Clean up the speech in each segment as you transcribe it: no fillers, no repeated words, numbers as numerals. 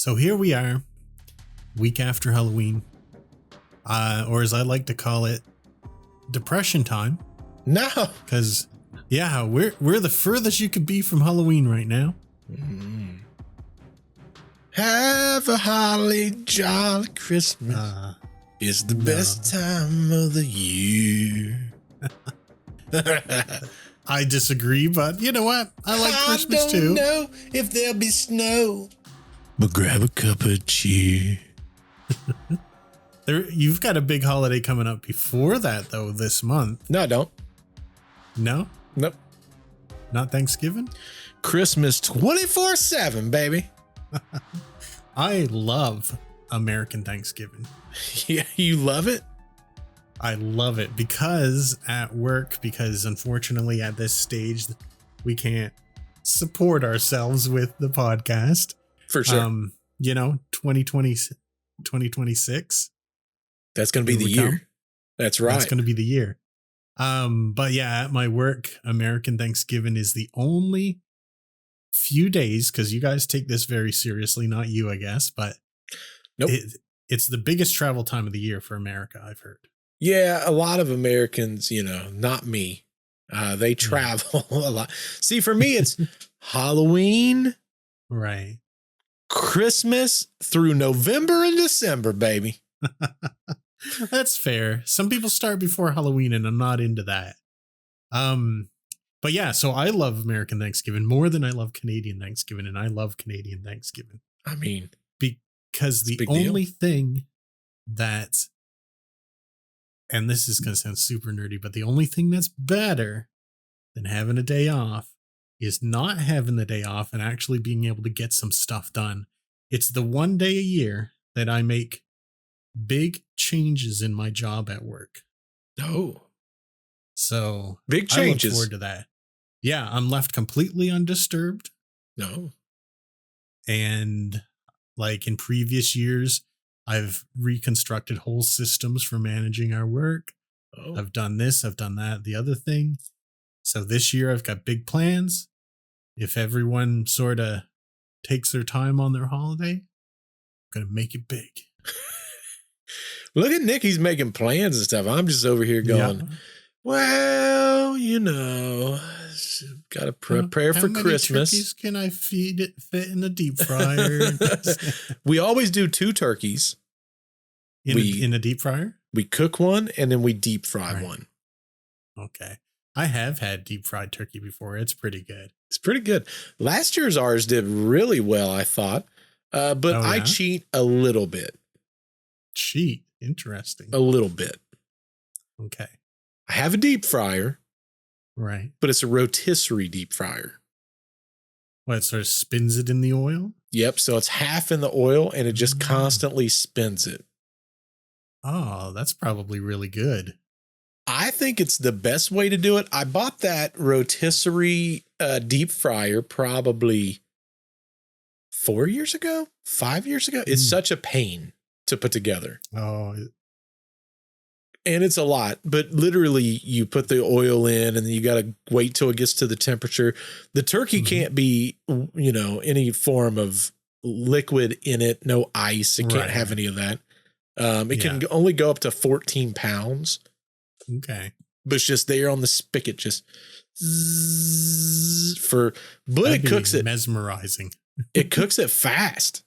So here we are, week after Halloween, or as I like to call it, depression time. No, because we're the furthest you could be from Halloween right now. Mm. Have a holly jolly Christmas. It's the best time of the year. I disagree, but you know what? I like Christmas too. I don't know if there'll be snow, but grab a cup of cheer. You've got a big holiday coming up before that, though, this month. No, I don't. No? Nope. Not Thanksgiving? Christmas 24/7, baby. I love American Thanksgiving. Yeah, you love it? I love it because unfortunately at this stage, we can't support ourselves with the podcast. For sure. 2026. That's going to be the year. That's right. That's going to be the year. But yeah, at my work, American Thanksgiving is the only few days, because you guys take this very seriously, not you, I guess, but nope. It's the biggest travel time of the year for America, I've heard. Yeah, a lot of Americans, not me. They travel a lot. See, for me, it's Halloween, right? Christmas through November and December, baby. That's fair. Some people start before Halloween, and I'm not into that. But yeah, so I love American Thanksgiving more than I love Canadian Thanksgiving, and I love Canadian Thanksgiving. I mean, because the only thing that, and this is going to sound super nerdy, but the only thing that's better than having a day off is not having the day off and actually being able to get some stuff done. It's the one day a year that I make big changes in my job at work. Oh, so big changes. I look forward to that. Yeah, I'm left completely undisturbed. No. And like in previous years, I've reconstructed whole systems for managing our work. Oh. I've done this, I've done that, the other thing. So this year I've got big plans. If everyone sort of takes their time on their holiday, I'm going to make it big. Look at Nick. He's making plans and stuff. I'm just over here going, well, got to prepare for Christmas. How many turkeys can I fit in the deep fryer? We always do 2 turkeys. In a deep fryer? We cook one and then we deep fry one. Okay. I have had deep fried turkey before. It's pretty good. It's pretty good. Last year's ours did really well, I thought. But I cheat a little bit. Cheat? Interesting. A little bit. Okay. I have a deep fryer. Right. But it's a rotisserie deep fryer. What, it sort of spins it in the oil? Yep. So it's half in the oil and it just constantly spins it. Oh, that's probably really good. I think it's the best way to do it. I bought that rotisserie deep fryer probably 4 years ago, 5 years ago. It's such a pain to put together. Oh, and it's a lot, but literally you put the oil in and then you got to wait till it gets to the temperature. The turkey can't be, any form of liquid in it. No ice. It can't have any of that. It can only go up to 14 pounds. Okay. But it's just there on the spigot, just but it cooks it mesmerizing. It cooks it fast.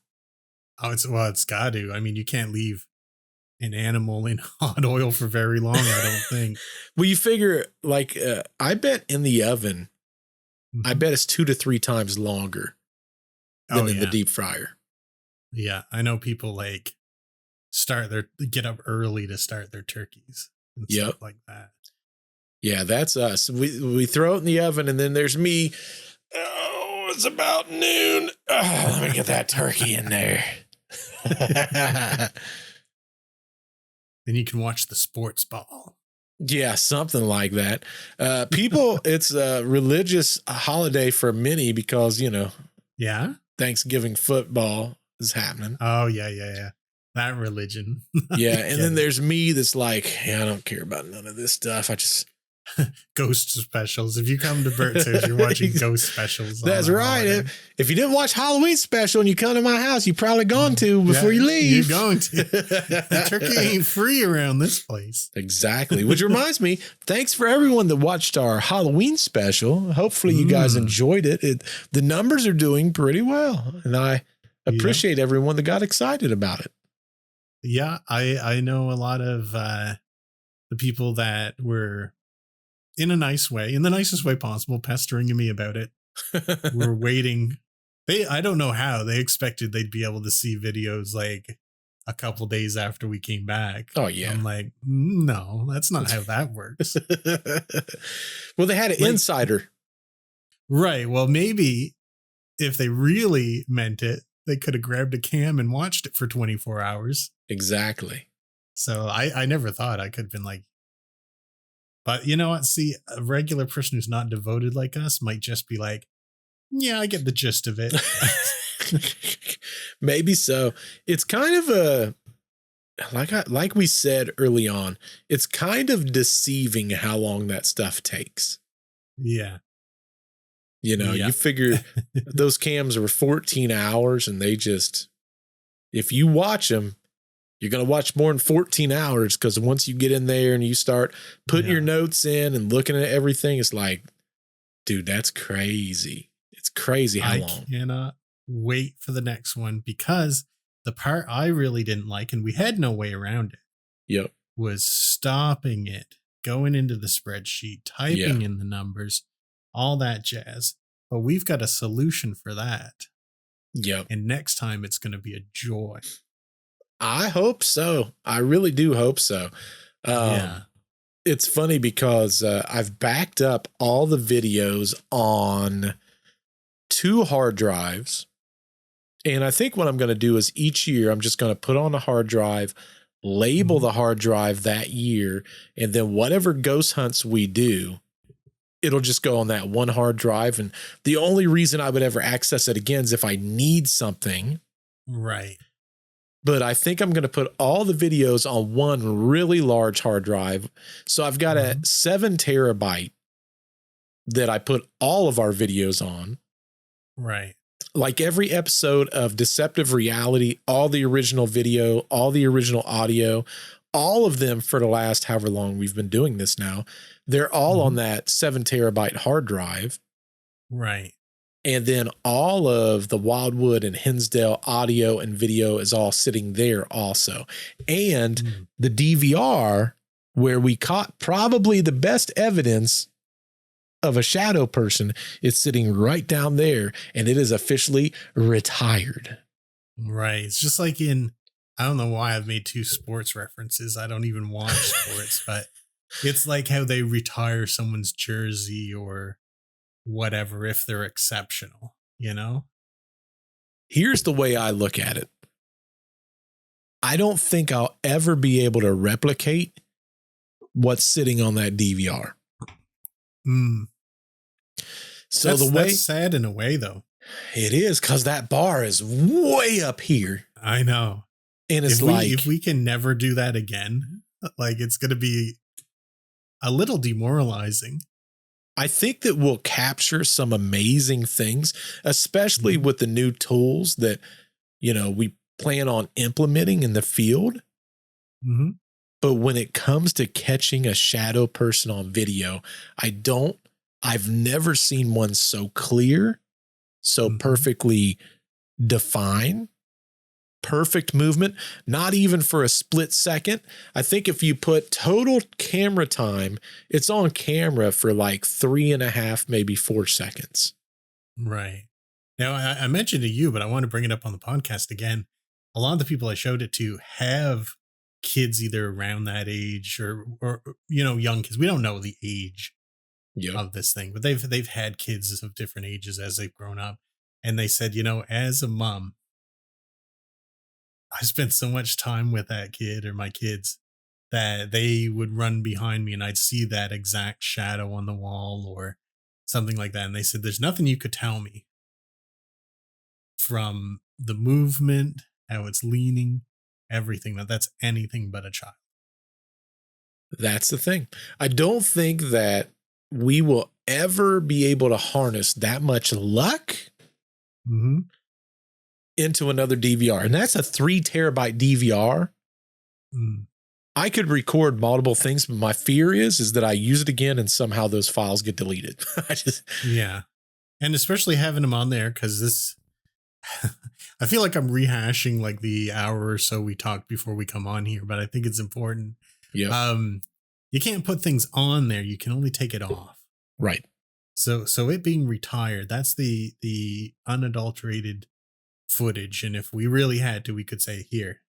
Oh, it's got to. I mean, you can't leave an animal in hot oil for very long, I don't think. Well, you figure I bet in the oven, I bet it's 2 to 3 times longer than in the deep fryer. Yeah. I know people get up early to start their turkeys and stuff like that. Yeah, that's us. We throw it in the oven and then there's me. Oh, it's about noon. Oh, let me get that turkey in there. Then you can watch the sports ball. Yeah, something like that. People, it's a religious holiday for many because, Thanksgiving football is happening. Oh, yeah. That religion. Yeah. And then there's me that's like, I don't care about none of this stuff. I just Ghost specials. If you come to Bert's house, you're watching ghost specials. That's right. If you didn't watch Halloween special and you come to my house, you've probably gone to before you leave. You're going to. The turkey ain't free around this place. Exactly. Which reminds me, thanks for everyone that watched our Halloween special. Hopefully you guys enjoyed it. The numbers are doing pretty well. And I appreciate everyone that got excited about it. Yeah, I know a lot of the people that were in a nice way, in the nicest way possible, pestering me about it. We're waiting. I don't know how they expected they'd be able to see videos like a couple days after we came back. Oh yeah. I'm like, no, that's not how that works. Well, they had an insider. Right. Well, maybe if they really meant it, they could have grabbed a cam and watched it for 24 hours. Exactly. So I never thought I could have been like, but you know what? See, a regular person who's not devoted like us might just be like, yeah, I get the gist of it. Maybe so. It's kind of a, like we said early on, it's kind of deceiving how long that stuff takes. Yeah. You know, you figure those cams were 14 hours and they just, if you watch them, you're going to watch more than 14 hours because once you get in there and you start putting your notes in and looking at everything, it's like, dude, that's crazy. It's crazy how long. I cannot wait for the next one because the part I really didn't like, and we had no way around it, was stopping it, going into the spreadsheet, typing in the numbers, all that jazz. But we've got a solution for that. Yep. And next time it's going to be a joy. I hope so. I really do hope so. It's funny because I've backed up all the videos on 2 hard drives. And I think what I'm going to do is each year I'm just going to put on a hard drive, label the hard drive that year, and then whatever ghost hunts we do, it'll just go on that one hard drive. And the only reason I would ever access it again is if I need something. Right. But I think I'm going to put all the videos on one really large hard drive. So I've got a 7 terabyte that I put all of our videos on. Right. Like every episode of Deceptive Reality, all the original video, all the original audio, all of them for the last however long we've been doing this now, they're all on that 7 terabyte hard drive. Right. And then all of the Wildwood and Hinsdale audio and video is all sitting there also. And the DVR where we caught probably the best evidence of a shadow person is sitting right down there, and it is officially retired. Right. It's just like in, I don't know why I've made 2 sports references. I don't even watch sports, but it's like how they retire someone's jersey or whatever if they're exceptional, you know? Here's the way I look at it. I don't think I'll ever be able to replicate what's sitting on that DVR. So that's sad in a way, though. It is, because that bar is way up here. I know. And it's if we can never do that again, like it's going to be a little demoralizing. I think that we'll capture some amazing things, especially with the new tools that, you know, we plan on implementing in the field. But when it comes to catching a shadow person on video, I've never seen one so clear, so perfectly defined, perfect movement, not even for a split second. I think if you put total camera time, it's on camera for like 3.5, maybe 4 seconds. Right. Now, I mentioned to you, but I want to bring it up on the podcast again. A lot of the people I showed it to have kids either around that age or you know, young kids. We don't know the age of this thing, but they've had kids of different ages as they've grown up. And they said, you know, as a mom, I spent so much time with that kid or my kids that they would run behind me and I'd see that exact shadow on the wall or something like that. And they said, there's nothing you could tell me from the movement, how it's leaning, everything, that's anything but a child. That's the thing. I don't think that we will ever be able to harness that much luck into another DVR. And that's a 3 terabyte DVR. I could record multiple things, but my fear is that I use it again and somehow those files get deleted. Yeah. And especially having them on there, because this, I feel like I'm rehashing like the hour or so we talked before we come on here, but I think it's important. Yeah. You can't put things on there. You can only take it off. Right. So it being retired, that's the unadulterated footage. And if we really had to, we could say, here,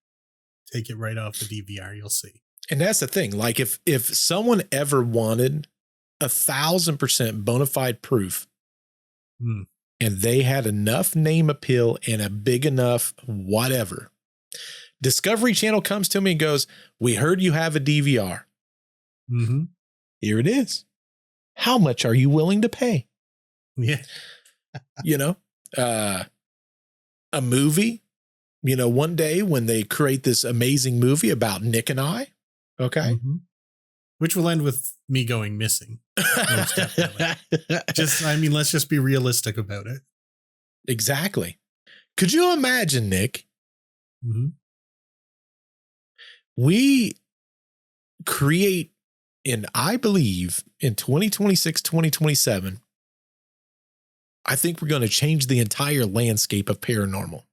take it right off the DVR. You'll see. And that's the thing. Like if someone ever wanted 1,000% bona fide proof and they had enough name appeal and a big enough whatever, Discovery Channel comes to me and goes, we heard you have a DVR. Here it is. How much are you willing to pay? Yeah. A movie, one day when they create this amazing movie about Nick and I. Okay. Which will end with me going missing. Most definitely. Let's just be realistic about it. Exactly. Could you imagine, Nick? We create I believe in 2026, 2027, I think we're going to change the entire landscape of paranormal.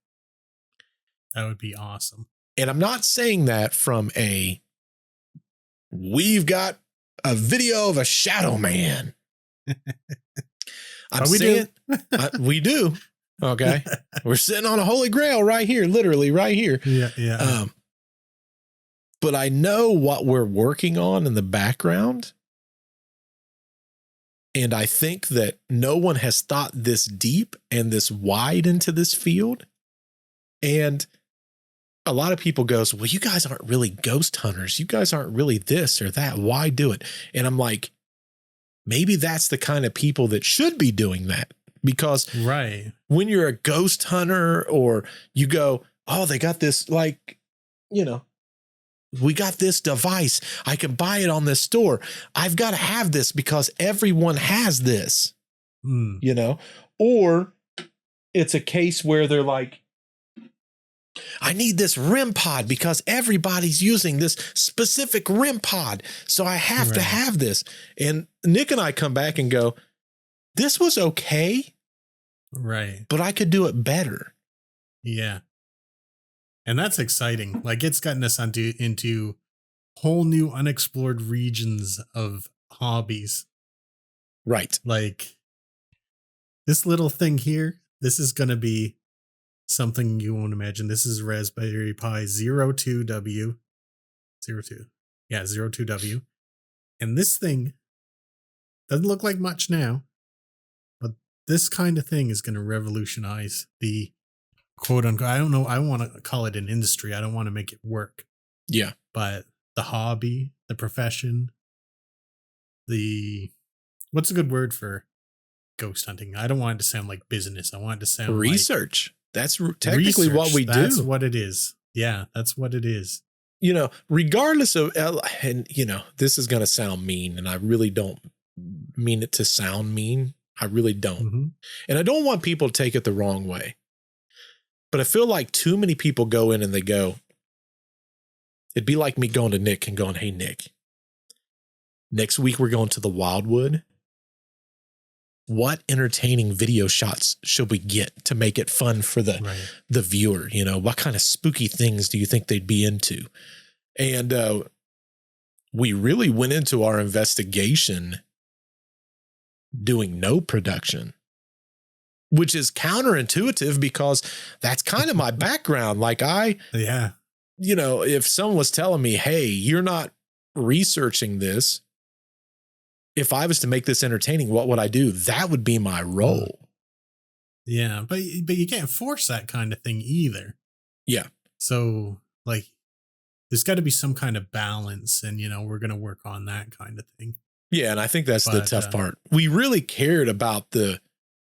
That would be awesome. And I'm not saying that from we've got a video of a shadow man. I'm saying we do. Okay. We're sitting on a holy grail right here, literally right here. Yeah. But I know what we're working on in the background. And I think that no one has thought this deep and this wide into this field. And a lot of people goes, well, you guys aren't really ghost hunters. You guys aren't really this or that. Why do it? And I'm like, maybe that's the kind of people that should be doing that. Because when you're a ghost hunter or you go, oh, they got this, we got this device. I can buy it on this store. I've got to have this because everyone has this, or it's a case where they're like, I need this REM pod because everybody's using this specific REM pod. So I have to have this. And Nick and I come back and go, this was okay. Right. But I could do it better. Yeah. And that's exciting. Like it's gotten us into whole new unexplored regions of hobbies. Right. Like this little thing here, this is going to be something you won't imagine. This is Raspberry Pi 02W. 02. Yeah, 02W. And this thing doesn't look like much now, but this kind of thing is going to revolutionize the quote unquote, I don't know, I want to call it an industry. I don't want to make it work. Yeah. But the hobby, the profession, what's a good word for ghost hunting? I don't want it to sound like business. I want it to sound research. Like that's technically what we do. That's what it is. Yeah, that's what it is. Regardless of, and this is going to sound mean, and I really don't mean it to sound mean. I really don't. And I don't want people to take it the wrong way. But I feel like too many people go in and they go, it'd be like me going to Nick and going, hey, Nick, next week we're going to the Wildwood. What entertaining video shots should we get to make it fun for the viewer? What kind of spooky things do you think they'd be into? And we really went into our investigation doing no production, which is counterintuitive because that's kind of my background. Like if someone was telling me, hey, you're not researching this, if I was to make this entertaining, what would I do? That would be my role. Yeah, but you can't force that kind of thing either. Yeah. So there's got to be some kind of balance, and we're going to work on that kind of thing. Yeah, and I think that's the tough part. We really cared about the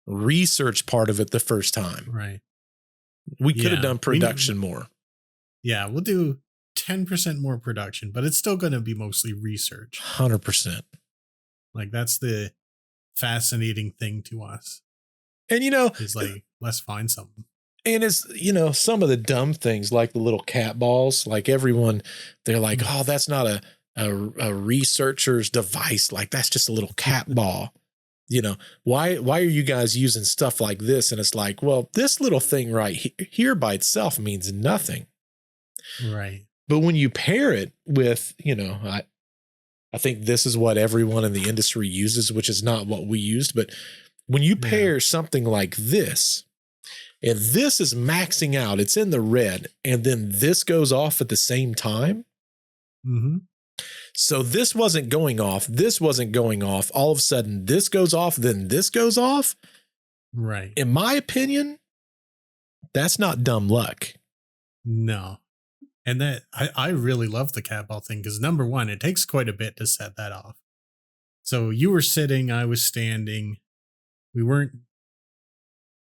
research part of it the first time. Right. We could have done production more. Yeah, we'll do 10% more production, but it's still going to be mostly research. 100%. Like, that's the fascinating thing to us. And, you know, is like, let's find something. And it's, you know, some of the dumb things like the little cat balls, like everyone, they're like, oh, that's not a researcher's device. Like, that's just a little cat ball. You know, why are you guys using stuff like this? And it's like, well, this little thing right here by itself means nothing. Right. But when you pair it with, you know, I think this is what everyone in the industry uses, which is not what we used. But when you pair something like this, and this is maxing out, it's in the red, and then this goes off at the same time. Mm-hmm. So this wasn't going off. This wasn't going off. All of a sudden, this goes off, then this goes off. Right. In my opinion, that's not dumb luck. No. And that I really love the cat ball thing because, number one, it takes quite a bit to set that off. So you were sitting, I was standing. We weren't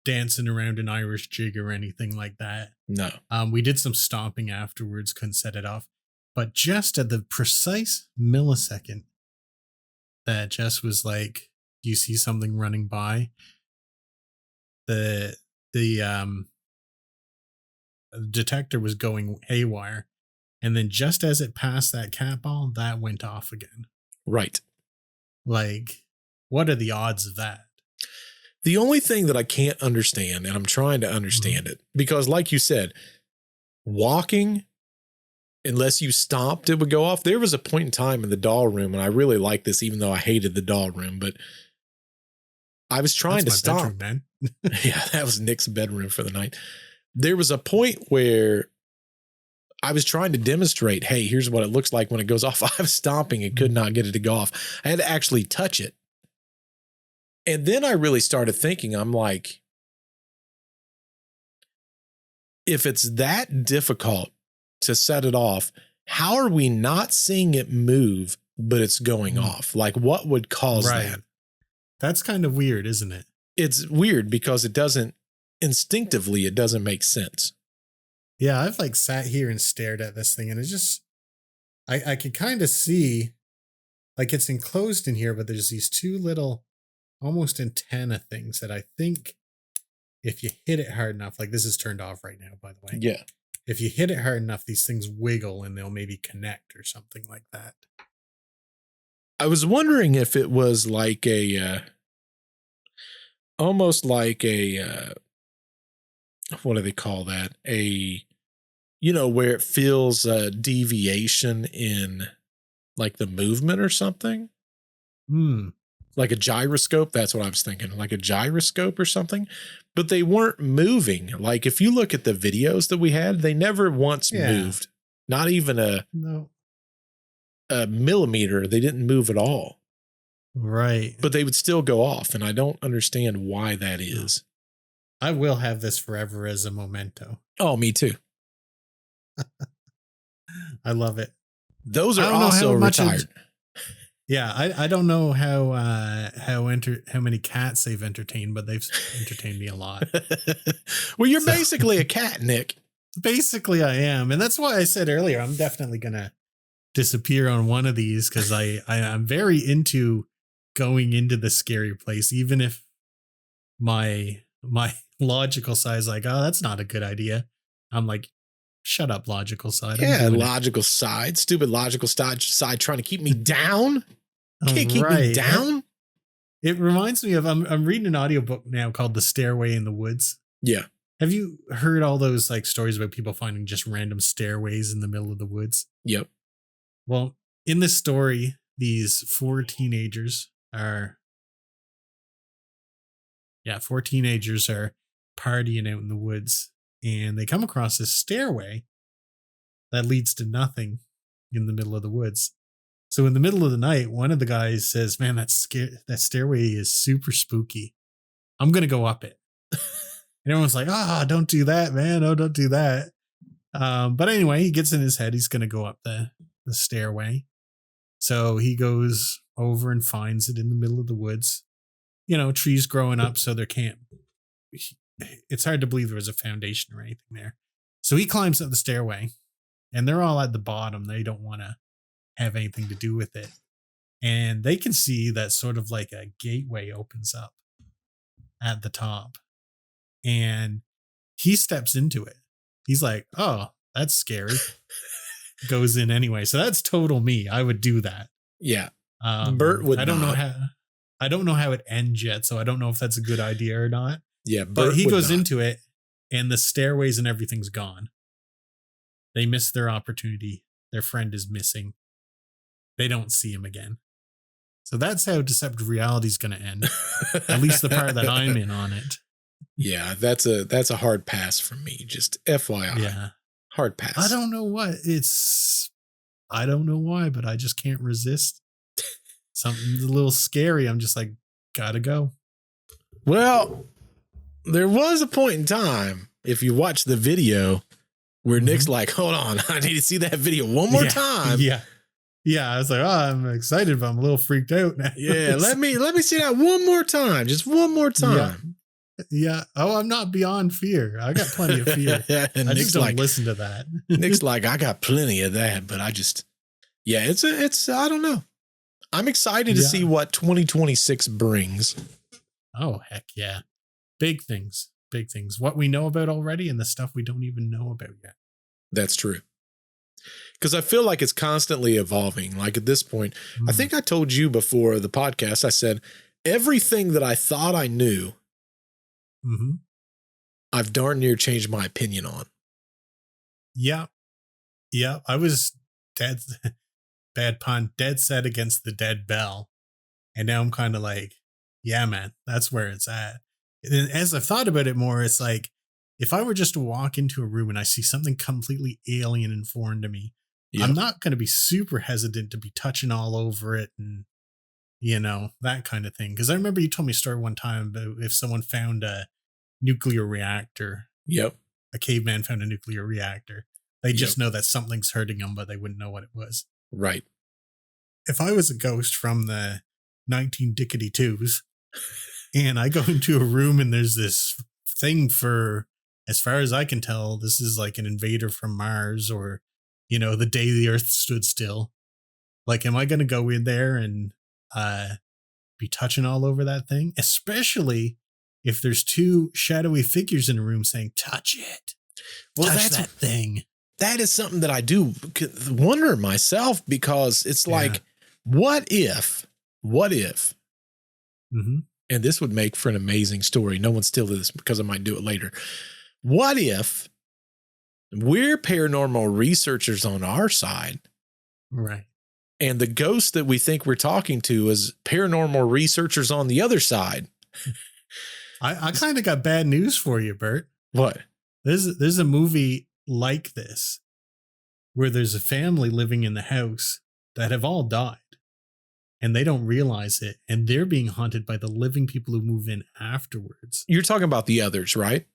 dancing around an Irish jig or anything like that. No. We did some stomping afterwards, couldn't set it off. But just at the precise millisecond that Jess was like, do you see something running by? The detector was going haywire. And then just as it passed that cat ball, that went off again. Right. Like, what are the odds of that? The only thing that I can't understand, and I'm trying to understand it, because like you said, walking, unless you stomped, it would go off. There was a point in time in the doll room, and I really liked this, even though I hated the doll room, but I was trying to stomp. Bedroom, man. Yeah, that was Nick's bedroom for the night. There was a point where I was trying to demonstrate, hey, here's what it looks like when it goes off. I was stomping and could not get it to go off. I had to actually touch it. And then I really started thinking, I'm like, if it's that difficult to set it off, how are we not seeing it move, but it's going off? Like, what would cause that? That's kind of weird, isn't it? It's weird because it doesn't make sense. Yeah, I've like sat here and stared at this thing, and it's just, I can kind of see, like, it's enclosed in here, but there's these two little almost antenna things that I think if you hit it hard enough, like this is turned off right now, by the way. Yeah. If you hit it hard enough, these things wiggle and they'll maybe connect or something like that. I was wondering if it was like almost like what do they call that? Where it feels a deviation in like the movement or something. Like a gyroscope. That's what I was thinking. Like a gyroscope or something. But they weren't moving. Like if you look at the videos that we had, they never once moved. Not even a millimeter. They didn't move at all. Right. But they would still go off. And I don't understand why that is. I will have this forever as a memento. Oh, me too. I love it. Those are also retired. Yeah, I don't know how many cats they've entertained, but they've entertained me a lot. Well, you're basically a cat, Nick. Basically, I am, and that's why I said earlier I'm definitely gonna disappear on one of these because I'm very into going into the scary place, even if my logical side is like, oh, that's not a good idea. I'm like, shut up, logical side. Yeah, logical side, stupid logical side trying to keep me down. Can't keep me down. It reminds me of I'm reading an audiobook now called The Stairway in the Woods. Yeah. Have you heard all those like stories about people finding just random stairways in the middle of the woods? Yep. Well, in this story, these four teenagers are partying out in the woods, and they come across this stairway that leads to nothing in the middle of the woods. So in the middle of the night, one of the guys says, man, that stairway is super spooky. I'm going to go up it. And everyone's like, don't do that, man. Oh, don't do that. But anyway, he gets in his head. He's going to go up the stairway. So he goes over and finds it in the middle of the woods. You know, trees growing up, so it's hard to believe there was a foundation or anything there. So he climbs up the stairway and they're all at the bottom. They don't want to have anything to do with it. And they can see that sort of like a gateway opens up at the top. And he steps into it. He's like, oh, that's scary. Goes in anyway. So that's total me. I would do that. Yeah. Bert would I don't know how it ends yet, so I don't know if that's a good idea or not. Yeah, but he goes into it, and the stairways and everything's gone. They missed their opportunity. Their friend is missing. They don't see him again. So that's how Deceptive Reality is going to end. At least the part that I'm in on it. Yeah, that's a hard pass from me. Just FYI. Yeah. Hard pass. I don't know why, but I just can't resist. Something's a little scary. I'm just like, gotta go. Well, there was a point in time, if you watch the video, where Nick's like, hold on, I need to see that video one more time. Yeah. Yeah. I was like, oh, I'm excited, but I'm a little freaked out now. Yeah, let me see that one more time. Just one more time. Yeah. Oh, I'm not beyond fear. I got plenty of fear. And I Nick's just don't like, listen to that. Nick's like, I got plenty of that, but it's I don't know. I'm excited to see what 2026 brings. Oh, heck yeah. Big things. What we know about already and the stuff we don't even know about yet. That's true. Because I feel like it's constantly evolving. Like at this point, I think I told you before the podcast, I said, everything that I thought I knew, I've darn near changed my opinion on. Yeah. Yeah. I was bad pun, dead set against the dead bell. And now I'm kind of like, yeah, man, that's where it's at. And as I've thought about it more, it's like, if I were just to walk into a room and I see something completely alien and foreign to me, I'm not going to be super hesitant to be touching all over it and, that kind of thing. Because I remember you told me a story one time about if someone found a nuclear reactor. Yep. A caveman found a nuclear reactor. They just know that something's hurting them, but they wouldn't know what it was. Right. If I was a ghost from the 19-dickety-twos and I go into a room and there's this thing for, as far as I can tell, this is like an invader from Mars or, the day the Earth stood still. Like, am I going to go in there and be touching all over that thing? Especially if there's two shadowy figures in a room saying, touch it. Well, touch that thing. That is something that I do wonder myself, because it's like, what if, and this would make for an amazing story. No one's still to this because I might do it later. What if we're paranormal researchers on our side? Right. And the ghost that we think we're talking to is paranormal researchers on the other side. I kind of got bad news for you, Bert. What? There's a movie like this where there's a family living in the house that have all died and they don't realize it, and they're being haunted by the living people who move in afterwards. You're talking about The Others, right?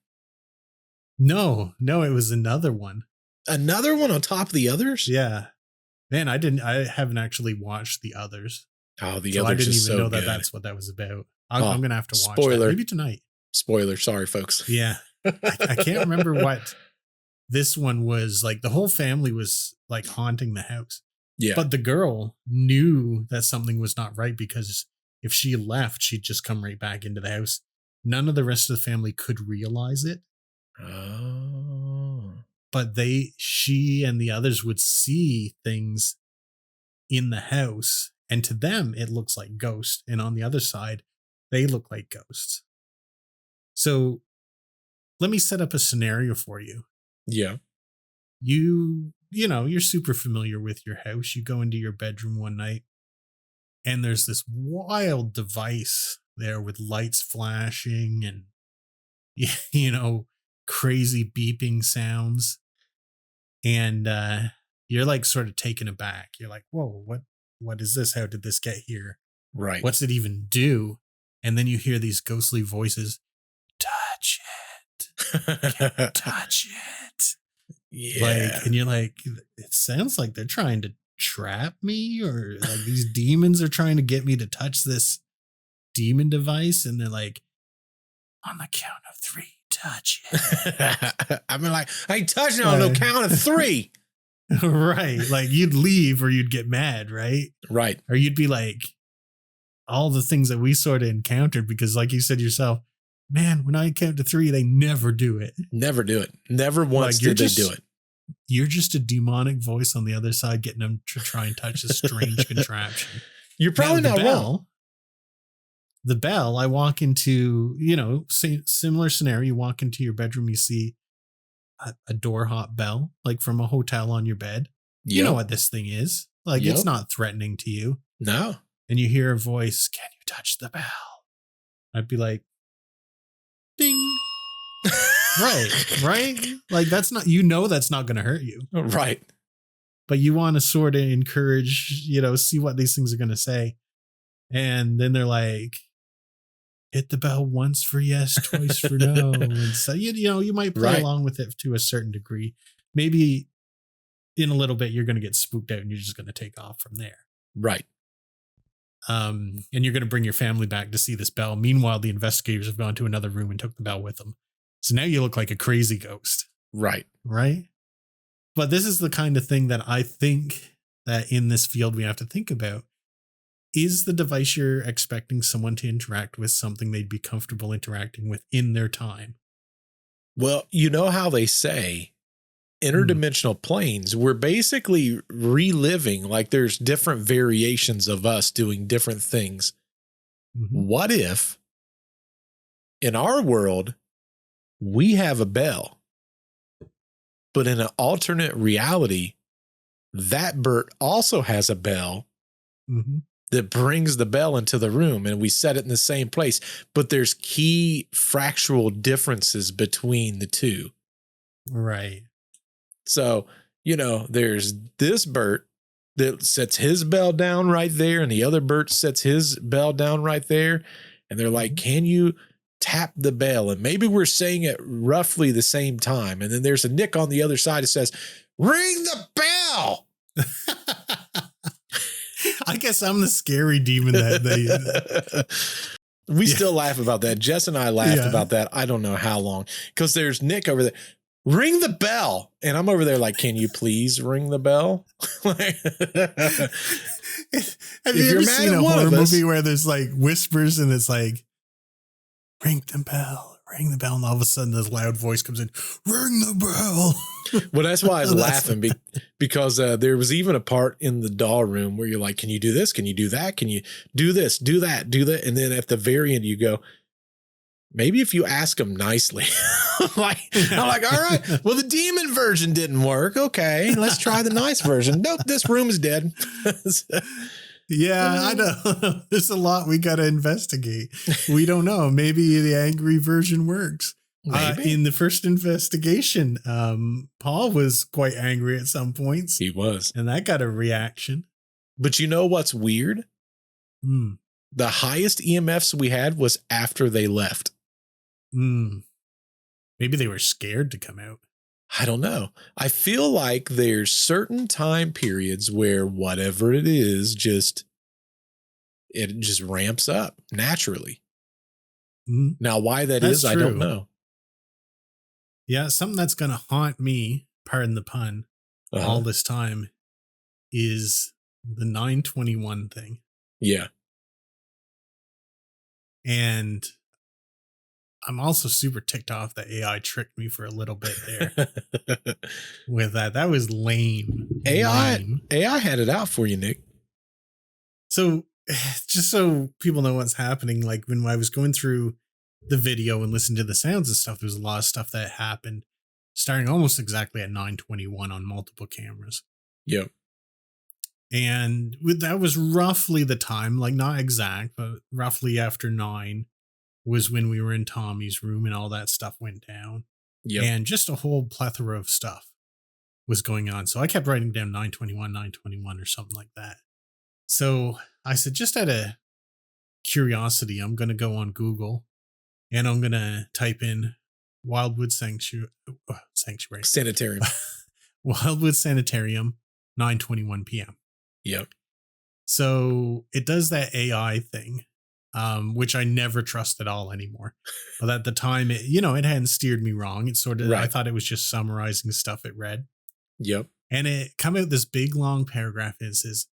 No, it was another one. Another one on top of The Others? Yeah. Man, I haven't actually watched The Others. Oh, The so Others I didn't is even so know good. that's what that was about. I'm going to have to watch spoiler. that. Maybe tonight. Spoiler. Sorry, folks. Yeah. I can't remember what this one was like. The whole family was like haunting the house. Yeah. But the girl knew that something was not right, because if she left, she'd just come right back into the house. None of the rest of the family could realize it. Oh. But she and the others would see things in the house, and to them, it looks like ghosts. And on the other side, they look like ghosts. So let me set up a scenario for you. Yeah. You're super familiar with your house. You go into your bedroom one night and there's this wild device there with lights flashing and, crazy beeping sounds. And you're like sort of taken aback. You're like, whoa, what is this? How did this get here? Right. What's it even do? And then you hear these ghostly voices, touch it. Touch it. Yeah. And you're like, it sounds like they're trying to trap me, or like these demons are trying to get me to touch this demon device. And they're like, on the count of 3, touch it. I've been like, I ain't touching on no count of 3. Right. Like you'd leave or you'd get mad, right? Right. Or you'd be like, all the things that we sort of encountered, because like you said yourself, man, when I count to 3, they never do it. Never do it. Never once did they do it. You're just a demonic voice on the other side getting them to try and touch a strange contraption. You're probably not wrong. The bell, I walk into, similar scenario. You walk into your bedroom, you see a door hop bell, like from a hotel on your bed. Yep. You know what this thing is. Like, It's not threatening to you. No. And you hear a voice, can you touch the bell? I'd be like, ding. Right. Like that's not going to hurt you. Right. But you want to sort of encourage, see what these things are going to say. And then they're like, hit the bell once for yes, twice for no. And so, you might play along with it to a certain degree. Maybe in a little bit, you're going to get spooked out and you're just going to take off from there. Right. And you're going to bring your family back to see this bell. Meanwhile, the investigators have gone to another room and took the bell with them. So now you look like a crazy ghost. Right. Right. But this is the kind of thing that I think that in this field we have to think about. Is the device you're expecting someone to interact with something they'd be comfortable interacting with in their time? Well, you know how they say interdimensional planes, we're basically reliving, like there's different variations of us doing different things. Mm-hmm. What if in our world, we have a bell, but in an alternate reality, that Bert also has a bell that brings the bell into the room and we set it in the same place, but there's key fractional differences between the two. Right. So, there's this Bert that sets his bell down right there and the other Bert sets his bell down right there. And they're like, can you tap the bell? And maybe we're saying it roughly the same time. And then there's a Nick on the other side that says, ring the bell. I guess I'm the scary demon that they... We still laugh about that. Jess and I laughed about that. I don't know how long, because there's Nick over there. Ring the bell. And I'm over there like, can you please ring the bell? Have you ever seen a horror movie where there's like whispers and it's like, ring the bell, and all of a sudden this loud voice comes in, ring the bell. Well, that's why I was laughing because there was even a part in the doll room where you're like, can you do this? Can you do that? Can you do this, do that, do that? And then at the very end you go, maybe if you ask them nicely. I'm like, all right, well, the demon version didn't work. Okay, let's try the nice version. Nope, this room is dead. Yeah, I know. There's a lot we got to investigate. We don't know. Maybe the angry version works. In the first investigation, Paul was quite angry at some points. He was. And that got a reaction. But you know what's weird? The highest EMFs we had was after they left. Maybe they were scared to come out. I don't know. I feel like there's certain time periods where whatever it is, it just ramps up naturally. Now, why that's is, true. I don't know. Yeah, something that's going to haunt me, pardon the pun, all this time is the 921 thing. Yeah. And I'm also super ticked off that AI tricked me for a little bit there with that. That was lame. AI had it out for you, Nick. So just so people know what's happening, like when I was going through the video and listening to the sounds and stuff, there was a lot of stuff that happened starting almost exactly at 921 on multiple cameras. Yep. And that was roughly the time, like not exact, but roughly after 9 was when we were in Tommy's room and all that stuff went down. Yep. And just a whole plethora of stuff was going on. So I kept writing down 921 or something like that. So I said, just out of curiosity, I'm going to go on Google and I'm going to type in Wildwood Sanitarium. Wildwood Sanitarium, 9:21 p.m. Yep. So it does that AI thing, which I never trust at all anymore. But at the time, it hadn't steered me wrong. It sort of, I thought it was just summarizing stuff it read. Yep. And it come out this big long paragraph. And it says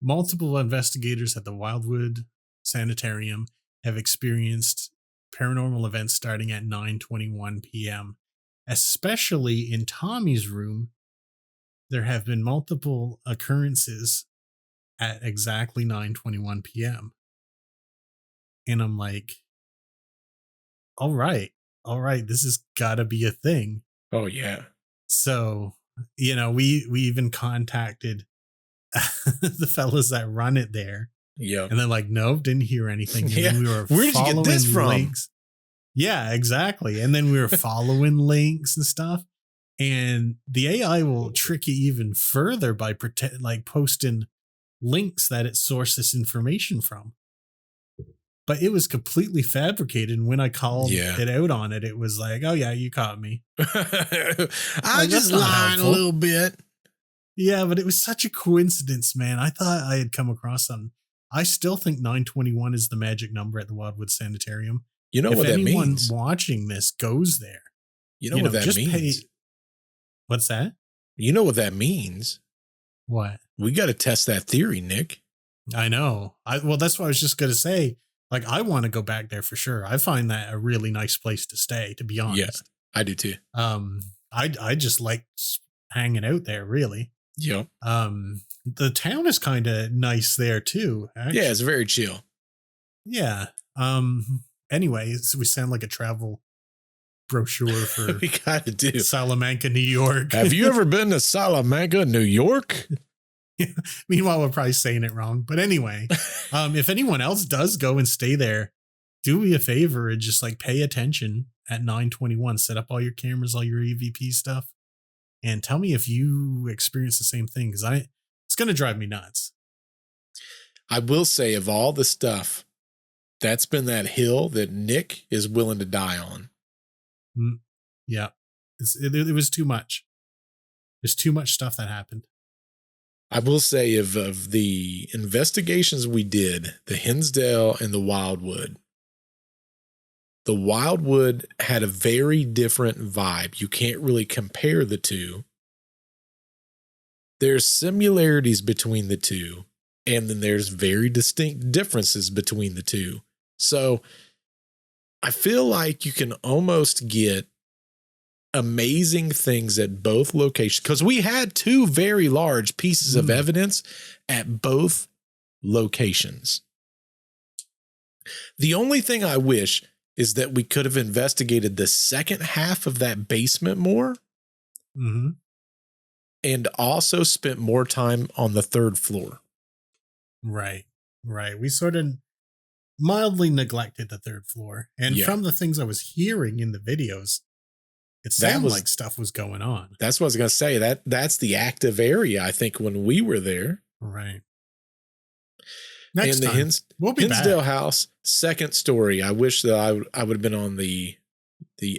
multiple investigators at the Wildwood Sanitarium have experienced paranormal events starting at 9:21 p.m. Especially in Tommy's room, there have been multiple occurrences at exactly 9:21 p.m. And I'm like, all right, this has got to be a thing. Oh yeah. So, we even contacted the fellas that run it there. Yeah. And they're like, nope, didn't hear anything. And yeah. then we were Where did you get this from? Links. Yeah, exactly. And then we were following links and stuff. And the AI will trick you even further by posting links that it sourced this information from. But it was completely fabricated. And when I called it out on it, it was like, oh, yeah, you caught me. I just lied a little bit. Yeah, but it was such a coincidence, man. I thought I had come across something. I still think 921 is the magic number at the Wildwood Sanitarium. You know what that means? If anyone watching this goes there, you know what that means? What's that? You know what that means? What? We got to test that theory, Nick. I know. Well, that's what I was just going to say. Like, I want to go back there for sure. I find that a really nice place to stay, to be honest. Yeah, I do too. I just like hanging out there, really. Yep. The town is kind of nice there too. Actually. Yeah, it's very chill. Yeah. Anyway, we sound like a travel brochure for we gotta do Salamanca, New York. Have you ever been to Salamanca, New York? Meanwhile, we're probably saying it wrong. But anyway, if anyone else does go and stay there, do me a favor and just like pay attention at 9:21. Set up all your cameras, all your EVP stuff, and tell me if you experience the same thing, because it's going to drive me nuts. I will say, of all the stuff, that's been that hill that Nick is willing to die on. Yeah, it was too much. There's too much stuff that happened. I will say of the investigations we did, the Hinsdale and the Wildwood had a very different vibe. You can't really compare the two. There's similarities between the two, and then there's very distinct differences between the two. So I feel like you can almost get amazing things at both locations, because we had two very large pieces of evidence at both locations. The only thing I wish is that we could have investigated the second half of that basement more, and also spent more time on the third floor. Right. We sort of mildly neglected the third floor. And from the things I was hearing in the videos, it sounded like stuff was going on. That's what I was going to say. That's the active area, I think, when we were there. Right. Next and time, we'll be Hinsdale back. House, second story. I wish that I would have been on the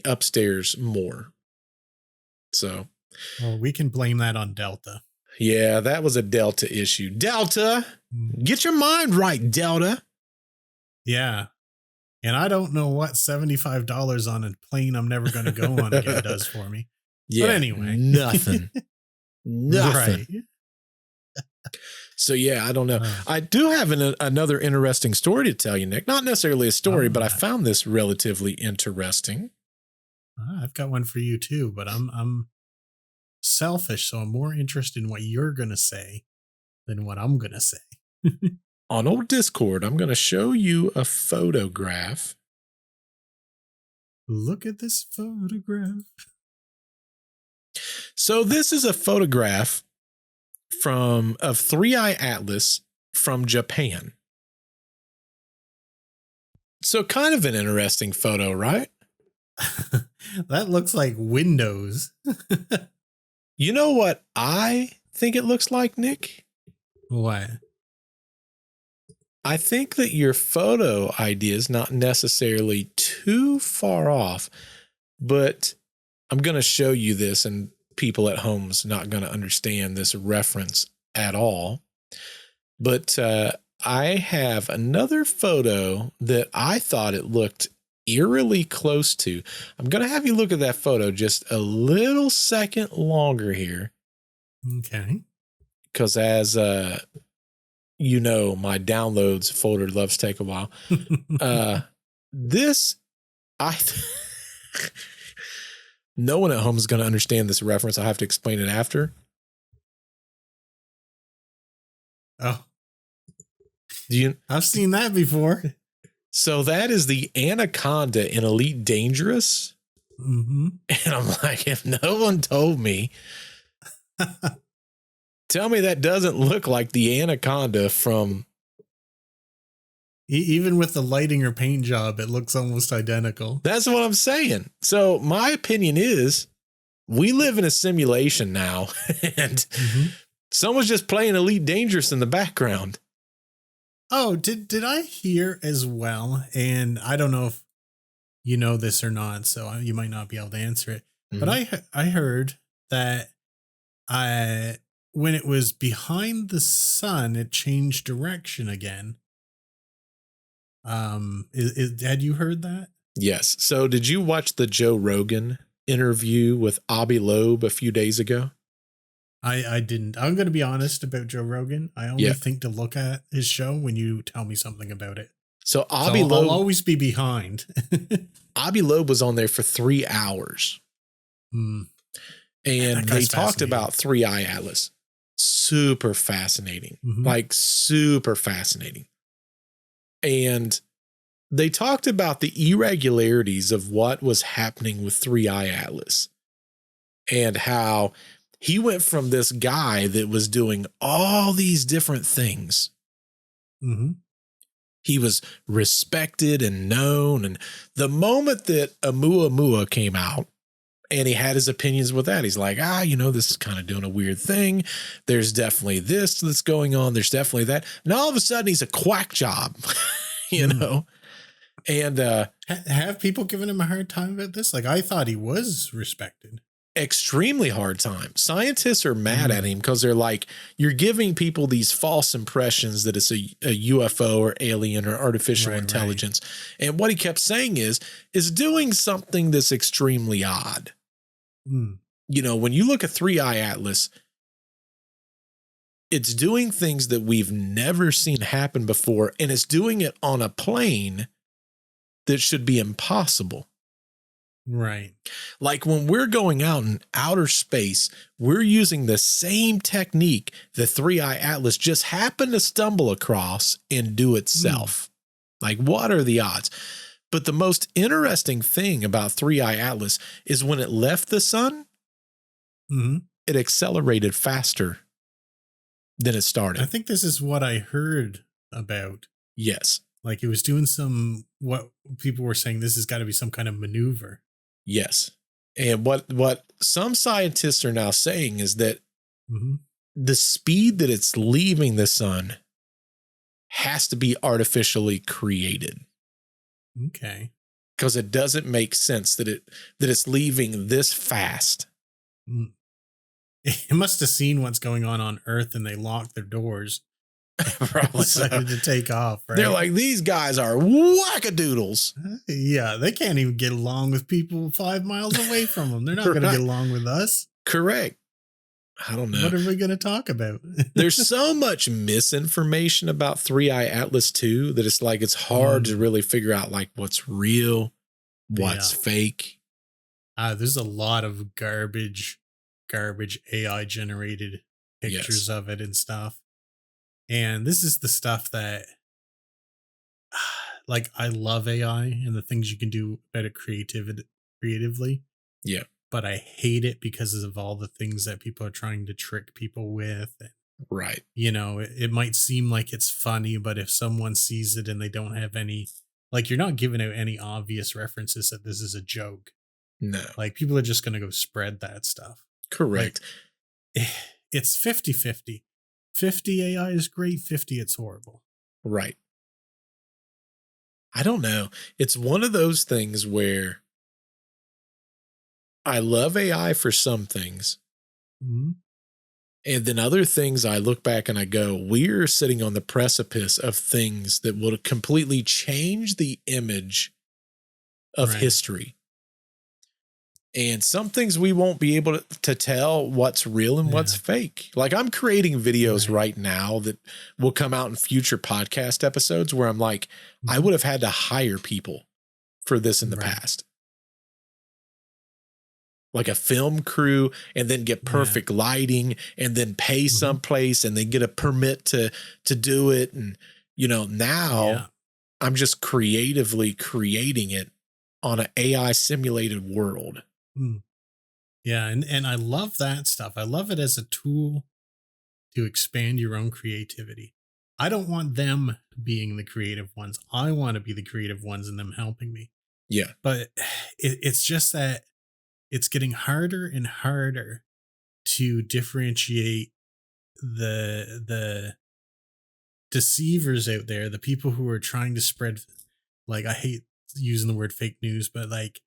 upstairs more. So. Well, we can blame that on Delta. Yeah, that was a Delta issue. Delta, get your mind right, Delta. Yeah. And I don't know what $75 on a plane I'm never going to go on again does for me. Yeah. But anyway. Nothing. Right. So, yeah, I don't know. I do have another interesting story to tell you, Nick. Not necessarily a story, but I found this relatively interesting. I've got one for you, too, but I'm selfish, so I'm more interested in what you're going to say than what I'm going to say. On old Discord, I'm going to show you a photograph. Look at this photograph. So this is a photograph of Three Eye Atlas from Japan. So kind of an interesting photo, right? That looks like Windows. You know what I think it looks like, Nick? What? I think that your photo idea is not necessarily too far off, but I'm going to show you this, and people at home's not going to understand this reference at all. But I have another photo that I thought it looked eerily close to. I'm going to have you look at that photo just a little second longer here, Okay. Because as you know, my downloads folder loves to take a while. This, no one at home is going to understand this reference. I have to explain it after. Oh, I've seen that before. So that is the anaconda in Elite Dangerous. Mm-hmm. And I'm like, if no one told me, tell me that doesn't look like the anaconda from. Even with the lighting or paint job, it looks almost identical. That's what I'm saying. So my opinion is we live in a simulation now, and someone's just playing Elite Dangerous in the background. Oh, did I hear as well? And I don't know if you know this or not, so you might not be able to answer it. But I heard that when it was behind the sun, it changed direction again. Had you heard that? Yes. So did you watch the Joe Rogan interview with Avi Loeb a few days ago? I didn't. I'm going to be honest about Joe Rogan. I only think to look at his show when you tell me something about it. So Avi Loeb, I'll always be behind. Avi Loeb was on there for 3 hours. And they talked about 3-Eye Atlas. Super fascinating. Like super fascinating. And they talked about the irregularities of what was happening with 3-Eye Atlas and how he went from this guy that was doing all these different things. He was respected and known. And the moment that Oumuamua came out and he had his opinions with that, he's like, this is kind of doing a weird thing. There's definitely this that's going on. There's definitely that. And all of a sudden he's a quack job, you know? And have people given him a hard time about this? Like, I thought he was respected. Extremely hard time. Scientists are mad at him because they're like, you're giving people these false impressions that it's a UFO or alien or artificial intelligence. Right. And what he kept saying is doing something that's extremely odd. You know, when you look at 3-Eye Atlas, it's doing things that we've never seen happen before, and it's doing it on a plane that should be impossible. Right. Like when we're going out in outer space, we're using the same technique the 3-Eye Atlas just happened to stumble across and do itself. Like, what are the odds? But the most interesting thing about 3-Eye Atlas is when it left the sun, it accelerated faster than it started. I think this is what I heard about. Yes. Like it was doing what people were saying, this has got to be some kind of maneuver. Yes. And what some scientists are now saying is that the speed that it's leaving the sun has to be artificially created. Okay. Because it doesn't make sense that it's leaving this fast. It must have seen what's going on Earth and they locked their doors. Probably decided to take off, right? They're like, these guys are wackadoodles. Yeah, they can't even get along with people 5 miles away from them. They're not going to get along with us. Correct. I don't know. What are we going to talk about? There's so much misinformation about 3-Eye Atlas too that it's like it's hard to really figure out like what's real, what's fake. There's a lot of garbage AI generated pictures of it and stuff. And this is the stuff that, like, I love AI and the things you can do better creatively. Yeah. But I hate it because of all the things that people are trying to trick people with. Right. You know, it might seem like it's funny, but if someone sees it and they don't have any, like, you're not giving out any obvious references that this is a joke. No. Like, people are just going to go spread that stuff. Correct. Like, it's 50-50. 50 AI is great, 50 it's horrible. Right. I don't know. It's one of those things where I love AI for some things. And then other things I look back and I go, we're sitting on the precipice of things that will completely change the image of history. And some things we won't be able to tell what's real and what's fake. Like I'm creating videos right now that will come out in future podcast episodes where I'm like, I would have had to hire people for this in the past. Like a film crew, and then get perfect lighting, and then pay someplace, and then get a permit to do it. And, you know, now I'm just creatively creating it on an AI simulated world. Yeah. And I love that stuff. I love it as a tool to expand your own creativity. I don't want them being the creative ones. I want to be the creative ones and them helping me. Yeah. But it's just that it's getting harder and harder to differentiate the deceivers out there, the people who are trying to spread, like, I hate using the word fake news, but like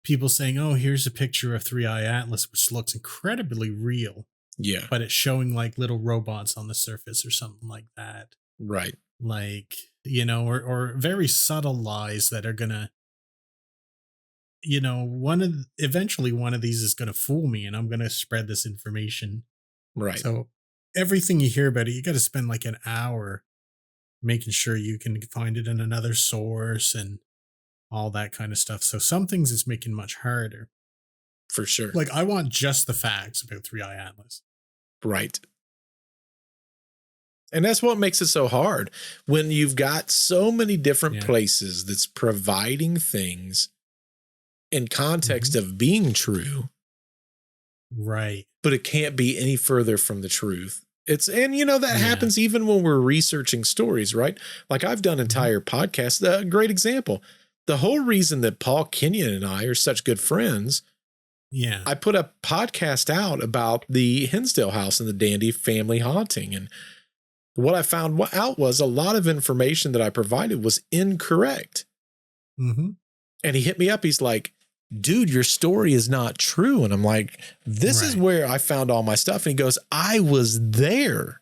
people saying, oh, here's a picture of 3-Eye Atlas, which looks incredibly real. Yeah. But it's showing like little robots on the surface or something like that. Right. Like, you know, or very subtle lies that are going to, you know, eventually one of these is going to fool me and I'm going to spread this information. Right. So everything you hear about it, you got to spend like an hour making sure you can find it in another source and all that kind of stuff. So some things it's making much harder. For sure. Like I want just the facts about 3-Eye Atlas. Right. And that's what makes it so hard when you've got so many different places that's providing things in context of being true. Right. But it can't be any further from the truth. And you know, that happens even when we're researching stories, right? Like I've done entire podcasts. A great example. The whole reason that Paul Kenyon and I are such good friends. Yeah. I put a podcast out about the Hinsdale house and the Dandy family haunting. And what I found out was a lot of information that I provided was incorrect. And he hit me up. He's like, dude, your story is not true. And I'm like, this is where I found all my stuff. And he goes, I was there.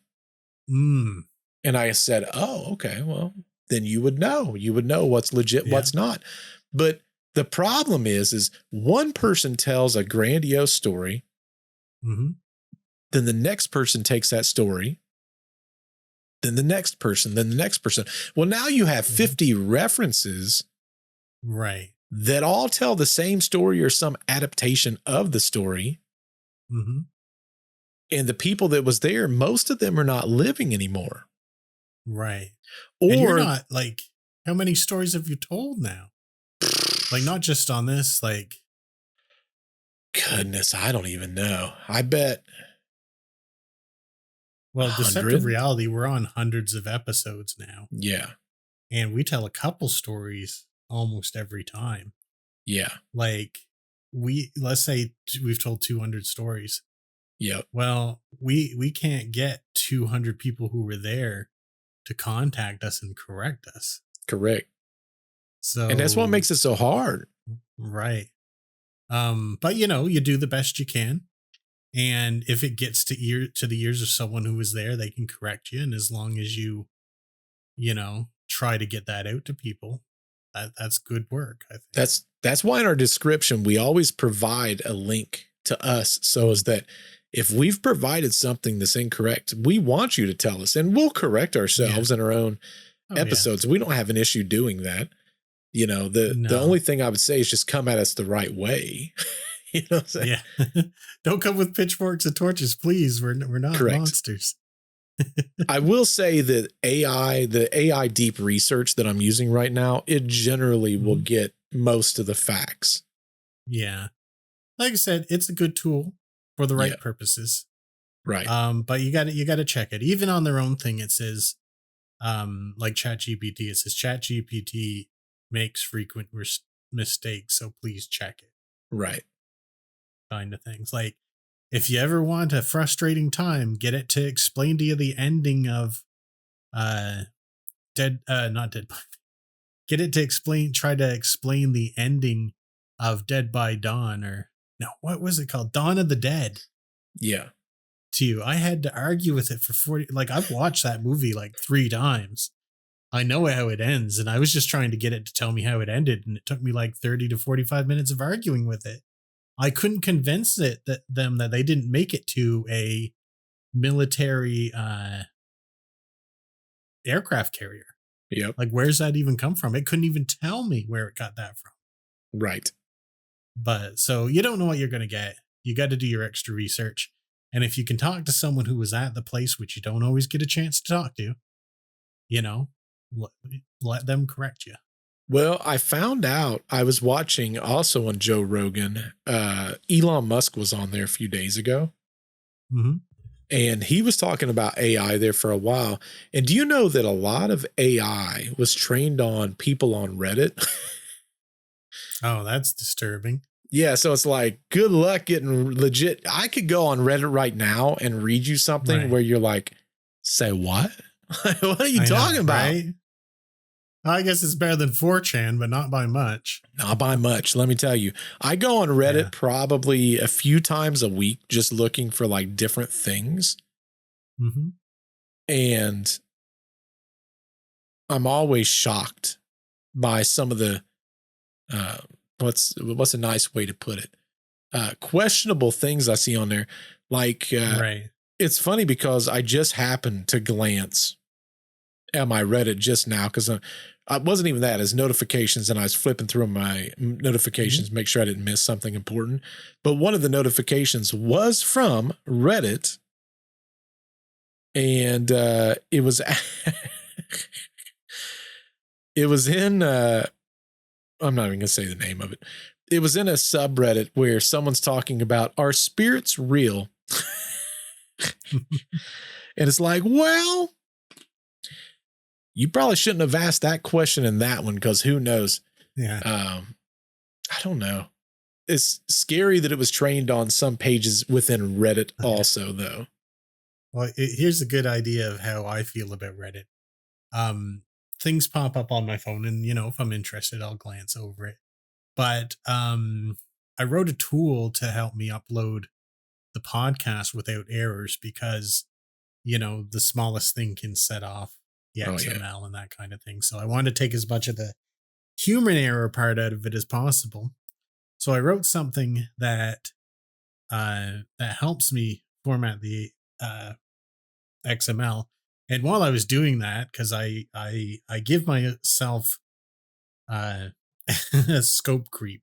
And I said, oh, okay, well, then you would know what's legit, what's not. But the problem is one person tells a grandiose story. Then the next person takes that story. Then the next person, then the next person. Well, now you have 50 references. Right. That all tell the same story or some adaptation of the story. And the people that was there, most of them are not living anymore. Right. Or and you're not like, how many stories have you told now? Like, not just on this, like. Goodness, I don't even know. I bet. Well, 100? Deceptive Reality, we're on hundreds of episodes now. Yeah. And we tell a couple stories almost every time. Yeah. Like let's say we've told 200 stories. Yep. Well, we can't get 200 people who were there to contact us and correct us. Correct. So, and that's what makes it so hard. Right. But you know, you do the best you can. And if it gets to the ears of someone who was there, they can correct you. And as long as you know, try to get that out to people, that's good work. I think that's why in our description, we always provide a link to us. So as that if we've provided something that's incorrect, we want you to tell us and we'll correct ourselves in our own episodes. We don't have an issue doing that. You know, the only thing I would say is just come at us the right way. You know what I'm saying? Yeah. Don't come with pitchforks and torches, please. We're not monsters. I will say that the AI deep research that I'm using right now, it generally will get most of the facts. Yeah. Like I said, it's a good tool for the right purposes. Right. But you got to check it. Even on their own thing, it says, like ChatGPT, it says ChatGPT makes frequent mistakes, so please check it. Right. Kind of things. Like, if you ever want a frustrating time, get it to explain to you the ending of not Dead by. Get it to try to explain the ending of Dead by Dawn, or no, what was it called? Dawn of the Dead. Yeah. To you. I had to argue with it for 40, like I've watched that movie like 3 times. I know how it ends, and I was just trying to get it to tell me how it ended, and it took me like 30 to 45 minutes of arguing with it I couldn't convince them that they didn't make it to a military aircraft carrier. Yep. Like, where's that even come from? It couldn't even tell me where it got that from. Right. But so you don't know what you're going to get. You got to do your extra research. And if you can talk to someone who was at the place, which you don't always get a chance to talk to, let them correct you. Well, I found out, I was watching also on Joe Rogan, Elon Musk was on there a few days ago. Mm-hmm. And he was talking about AI there for a while. And do you know that a lot of AI was trained on people on Reddit? Oh, that's disturbing. Yeah, so it's like, good luck getting legit. I could go on Reddit right now and read you something where you're like, say what? What are you talking about? Right? I guess it's better than 4chan, but not by much. Not by much. Let me tell you, I go on Reddit probably a few times a week just looking for like different things. Mm-hmm. And I'm always shocked by some of the, what's a nice way to put it? Questionable things I see on there. Like, it's funny because I just happened to glance at my Reddit just now because I wasn't even that as notifications, and I was flipping through my notifications, make sure I didn't miss something important. But one of the notifications was from Reddit, and it was it was in I'm not even gonna say the name of it. It was in a subreddit where someone's talking about, are spirits real? And it's like, well, you probably shouldn't have asked that question in that one, because who knows? Yeah. I don't know. It's scary that it was trained on some pages within Reddit also, though. Well, here's a good idea of how I feel about Reddit. Things pop up on my phone, and if I'm interested, I'll glance over it. But I wrote a tool to help me upload the podcast without errors, because the smallest thing can set off the XML and that kind of thing. So I wanted to take as much of the human error part out of it as possible. So I wrote something that helps me format the XML. And while I was doing that, because I give myself a scope creep.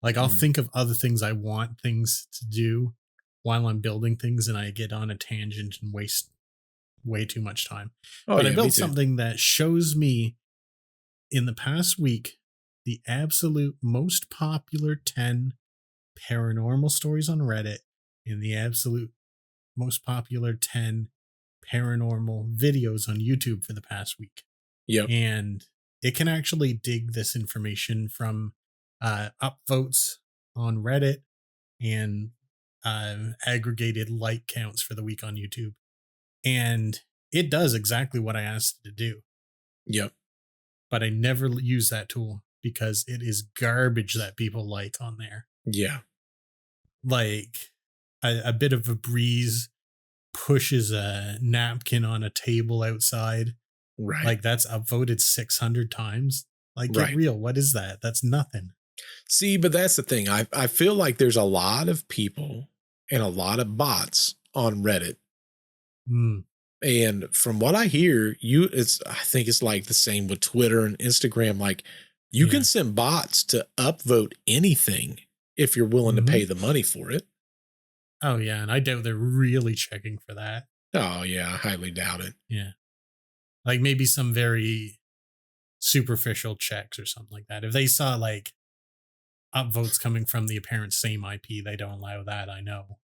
Like, I'll think of other things I want things to do while I'm building things, and I get on a tangent and waste way too much time. But I built something that shows me in the past week the absolute most popular 10 paranormal stories on Reddit and the absolute most popular 10 paranormal videos on YouTube for the past week. Yep. And it can actually dig this information from upvotes on Reddit and aggregated like counts for the week on YouTube. And it does exactly what I asked it to do. Yep. But I never use that tool because it is garbage that people like on there. Yeah. Like a bit of a breeze pushes a napkin on a table outside. Right. Like, that's upvoted 600 times. Like, get real. What is that? That's nothing. See, but that's the thing. I feel like there's a lot of people and a lot of bots on Reddit. And from what I hear, I think it's like the same with Twitter and Instagram. Like, you can send bots to upvote anything if you're willing to pay the money for it. Oh, yeah. And I doubt they're really checking for that. Oh, yeah. I highly doubt it. Yeah. Like, maybe some very superficial checks or something like that. If they saw like upvotes coming from the apparent same IP, they don't allow that, I know.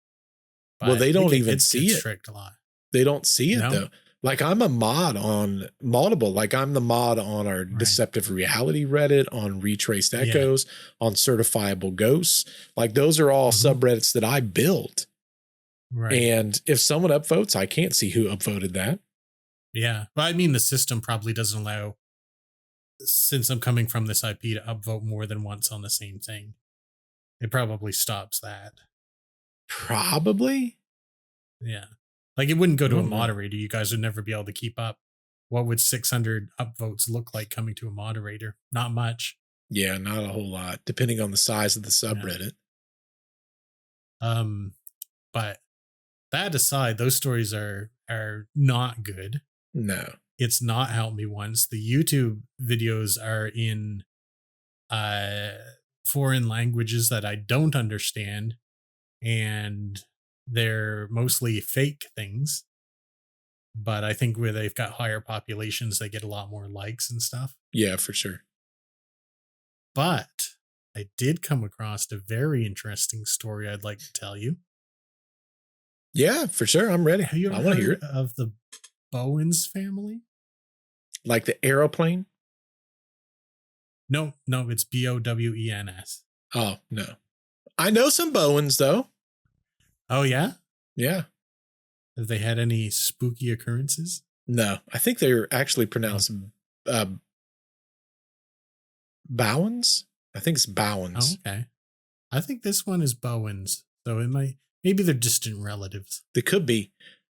But well, they don't even see it. Strict a lot. They don't see it, though. Like, I'm a mod on multiple. Like, I'm the mod on our Deceptive Reality Reddit, on Retraced Echoes, on Certifiable Ghosts. Like, those are all subreddits that I built. Right. And if someone upvotes, I can't see who upvoted that. Yeah. But I mean, the system probably doesn't allow, since I'm coming from this IP, to upvote more than once on the same thing. It probably stops that. Probably. Yeah. Like, it wouldn't go to a moderator. You guys would never be able to keep up. What would 600 upvotes look like coming to a moderator? Not much. Yeah, not a whole lot, depending on the size of the subreddit. But that aside, those stories are not good. No. It's not helped me once. The YouTube videos are in foreign languages that I don't understand, and they're mostly fake things. But I think where they've got higher populations, they get a lot more likes and stuff. Yeah, for sure. But I did come across a very interesting story I'd like to tell you. Yeah, for sure. I'm ready. Have you ever heard of the Bowen's family? Like the aeroplane? No, it's Bowens. Oh, no. I know some Bowens, though. Oh, yeah? Yeah. Have they had any spooky occurrences? No, I think they're actually pronounced Bowens. I think it's Bowens. Oh, okay. I think this one is Bowen's. So maybe they're distant relatives. They could be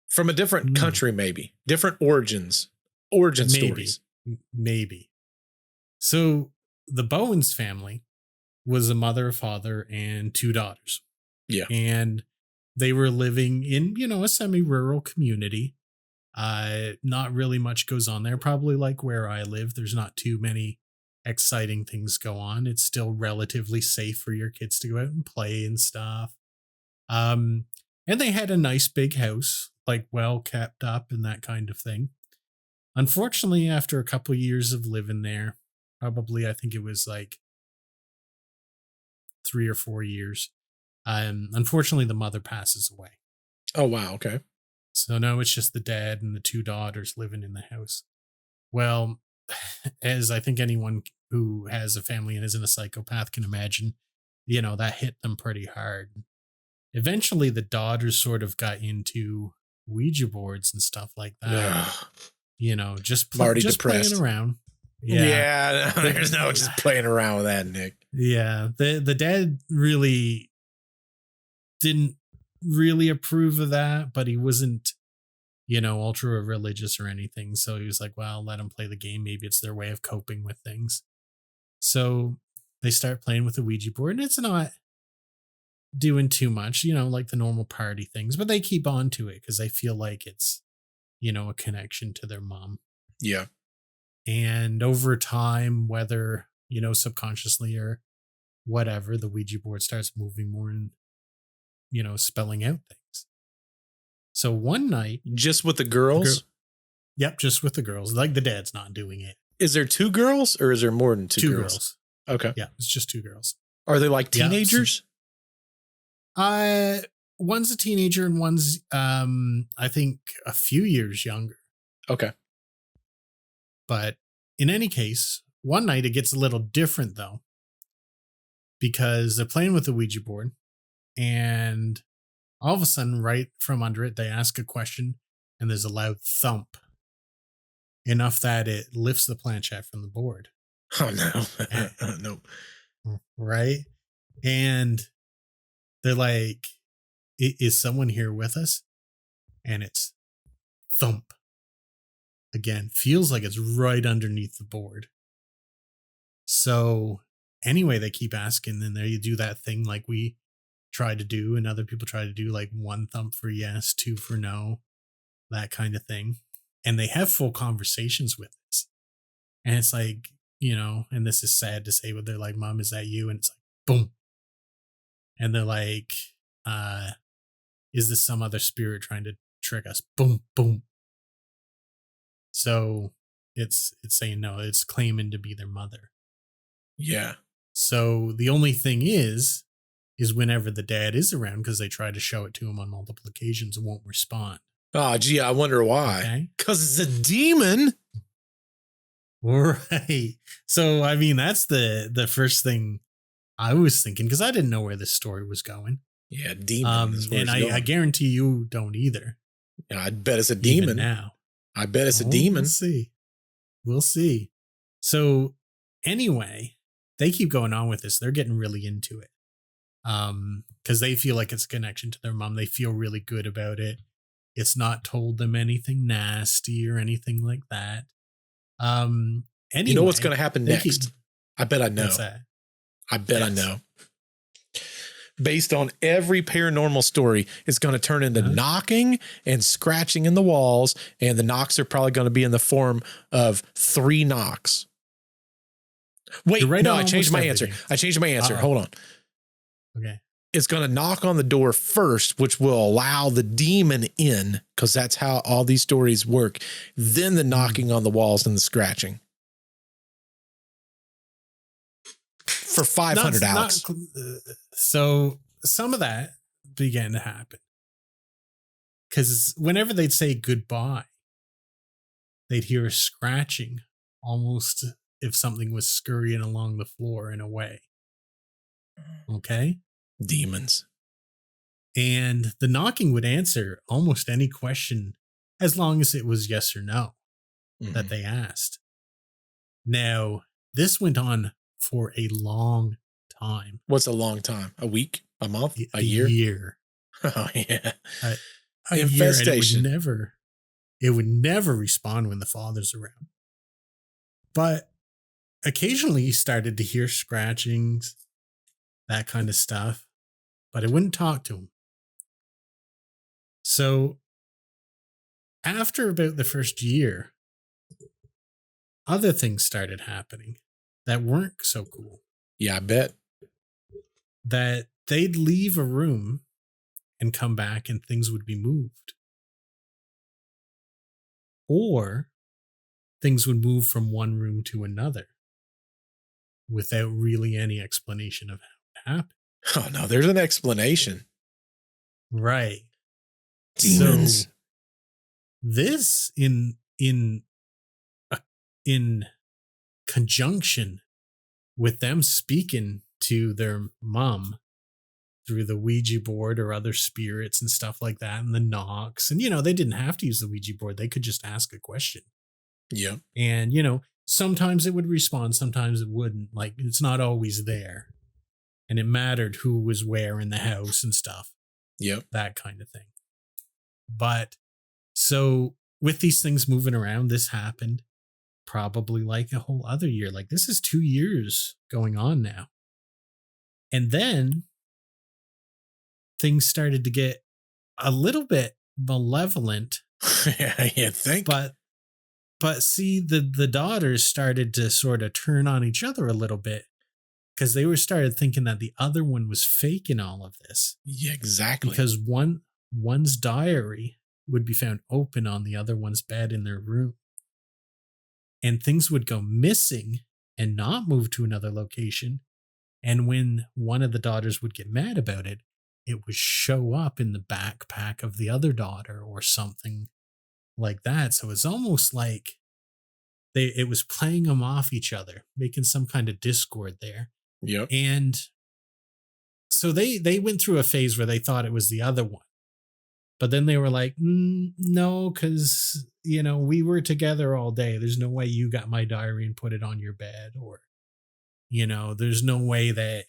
from a different country, maybe different origin stories. Maybe. So the Bowens family was a mother, a father, and 2 daughters. Yeah. And they were living in, a semi-rural community. Not really much goes on there. Probably like where I live, there's not too many exciting things go on. It's still relatively safe for your kids to go out and play and stuff. And they had a nice big house, like well kept up and that kind of thing. Unfortunately, after a couple years of living there, probably I think it was like 3 or 4 years, unfortunately the mother passes away. Oh, wow. Okay. So now it's just the dad and the 2 daughters living in the house. Well, as I think anyone who has a family and isn't a psychopath can imagine, that hit them pretty hard. Eventually, the daughters sort of got into Ouija boards and stuff like that. Just playing around. Yeah, there's no just playing around with that, Nick. Yeah, the dad really didn't really approve of that, but he wasn't, ultra religious or anything. So he was like, well, let them play the game. Maybe it's their way of coping with things. So they start playing with the Ouija board, and it's not doing too much, like the normal party things, but they keep on to it because they feel like it's, a connection to their mom. Yeah. And over time, whether, subconsciously or whatever, the Ouija board starts moving more and, spelling out things. So one night. Just with the girls? Yep, just with the girls. Like the dad's not doing it. Is there 2 girls or is there more than 2 girls? Okay. Yeah, it's just 2 girls. Are they like teenagers? One's a teenager and one's, I think, a few years younger. Okay. But in any case, one night it gets a little different, though, because they're playing with the Ouija board, and all of a sudden, right from under it, they ask a question, and there's a loud thump, enough that it lifts the planchette from the board. Oh, no. Nope. Right? And they're like, is someone here with us? And it's thump. Again, feels like it's right underneath the board. So anyway, they keep asking, and they do that thing like we try to do, and other people try to do, like 1 thump for yes, 2 for no, that kind of thing. And they have full conversations with us. And it's like, and this is sad to say, but they're like, Mom, is that you? And it's like, boom. And they're like, is this some other spirit trying to trick us? Boom, boom. So it's saying no, it's claiming to be their mother. Yeah. So the only thing is whenever the dad is around, because they try to show it to him on multiple occasions, and won't respond. Oh, gee, I wonder why. Because it's a demon. Right. So, I mean, that's the first thing I was thinking, because I didn't know where this story was going. Yeah, demon. And I guarantee you don't either. Yeah, I'd bet it's a demon. Even now. I bet it's a demon. We'll see. So anyway, they keep going on with this. They're getting really into it. Because they feel like it's a connection to their mom. They feel really good about it. It's not told them anything nasty or anything like that. Anyway, you know what's going to happen next? I bet I know. What's that? I bet I know. based on every paranormal story, it's going to turn into knocking and scratching in the walls. And the knocks are probably going to be in the form of 3 knocks. Wait, no, I changed my answer. Hold on. Okay. It's going to knock on the door first, which will allow the demon in, because that's how all these stories work. Then the knocking on the walls and the scratching. For 500 Alex. So some of that began to happen. Because whenever they'd say goodbye, they'd hear a scratching, almost if something was scurrying along the floor in a way. Okay? Demons. And the knocking would answer almost any question as long as it was yes or no that they asked. Now, this went on for a long time. What's a long time? A week? A month? A year? Year. Oh, yeah. A infestation. Year, it would never respond when the father's around. But occasionally he started to hear scratchings, that kind of stuff, but it wouldn't talk to him. So after about the first year, other things started happening that weren't so cool. Yeah, I bet. That they'd leave a room and come back and things would be moved. Or things would move from one room to another without really any explanation of how it happened. Oh, no, there's an explanation. Right. Demons. So this in conjunction with them speaking to their mom through the Ouija board or other spirits and stuff like that, and the knocks. And, they didn't have to use the Ouija board. They could just ask a question. Yeah. And, sometimes it would respond, sometimes it wouldn't. Like, it's not always there. And it mattered who was where in the house and stuff. Yep. That kind of thing. But so with these things moving around, this happened probably like a whole other year. Like, this is 2 years going on now. And then things started to get a little bit malevolent. Yeah, think. But see, the daughters started to sort of turn on each other a little bit, because they were started thinking that the other one was faking all of this. Yeah, exactly. Because one's diary would be found open on the other one's bed in their room. And things would go missing and not move to another location. And when one of the daughters would get mad about it, it would show up in the backpack of the other daughter or something like that. So it's almost like it was playing them off each other, making some kind of discord there. Yep. And so they went through a phase where they thought it was the other one. But then they were like, no, because, we were together all day. There's no way you got my diary and put it on your bed. Or, there's no way that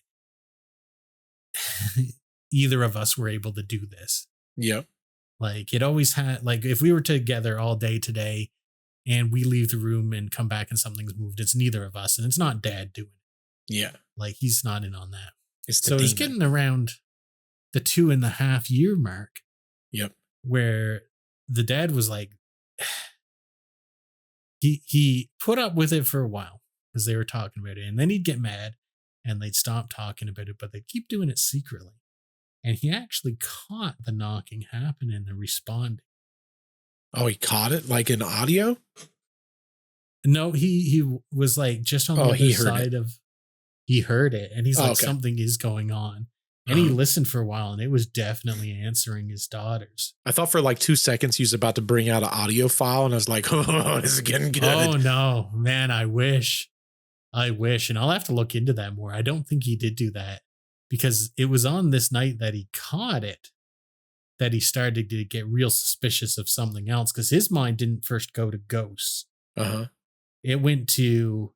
either of us were able to do this. Yep. Like, it always had, like, if we were together all day today and we leave the room and come back and something's moved, it's neither of us. And it's not Dad doing it. Yeah. Like, he's not in on that. So it's getting around the 2.5 year mark. Yep. Where the dad was like, he put up with it for a while because they were talking about it. And then he'd get mad and they'd stop talking about it, but they'd keep doing it secretly. And he actually caught the knocking happening and the responding. Oh, he caught it like in audio? No, he was like just on the other side of, he heard it and he's like, something is going on. And he listened for a while and it was definitely answering his daughters. I thought for like 2 seconds he was about to bring out an audio file and I was like, oh, this is getting good. Oh no, man, I wish. And I'll have to look into that more. I don't think he did do that because it was on this night that he caught it that he started to get real suspicious of something else, because his mind didn't first go to ghosts. It went to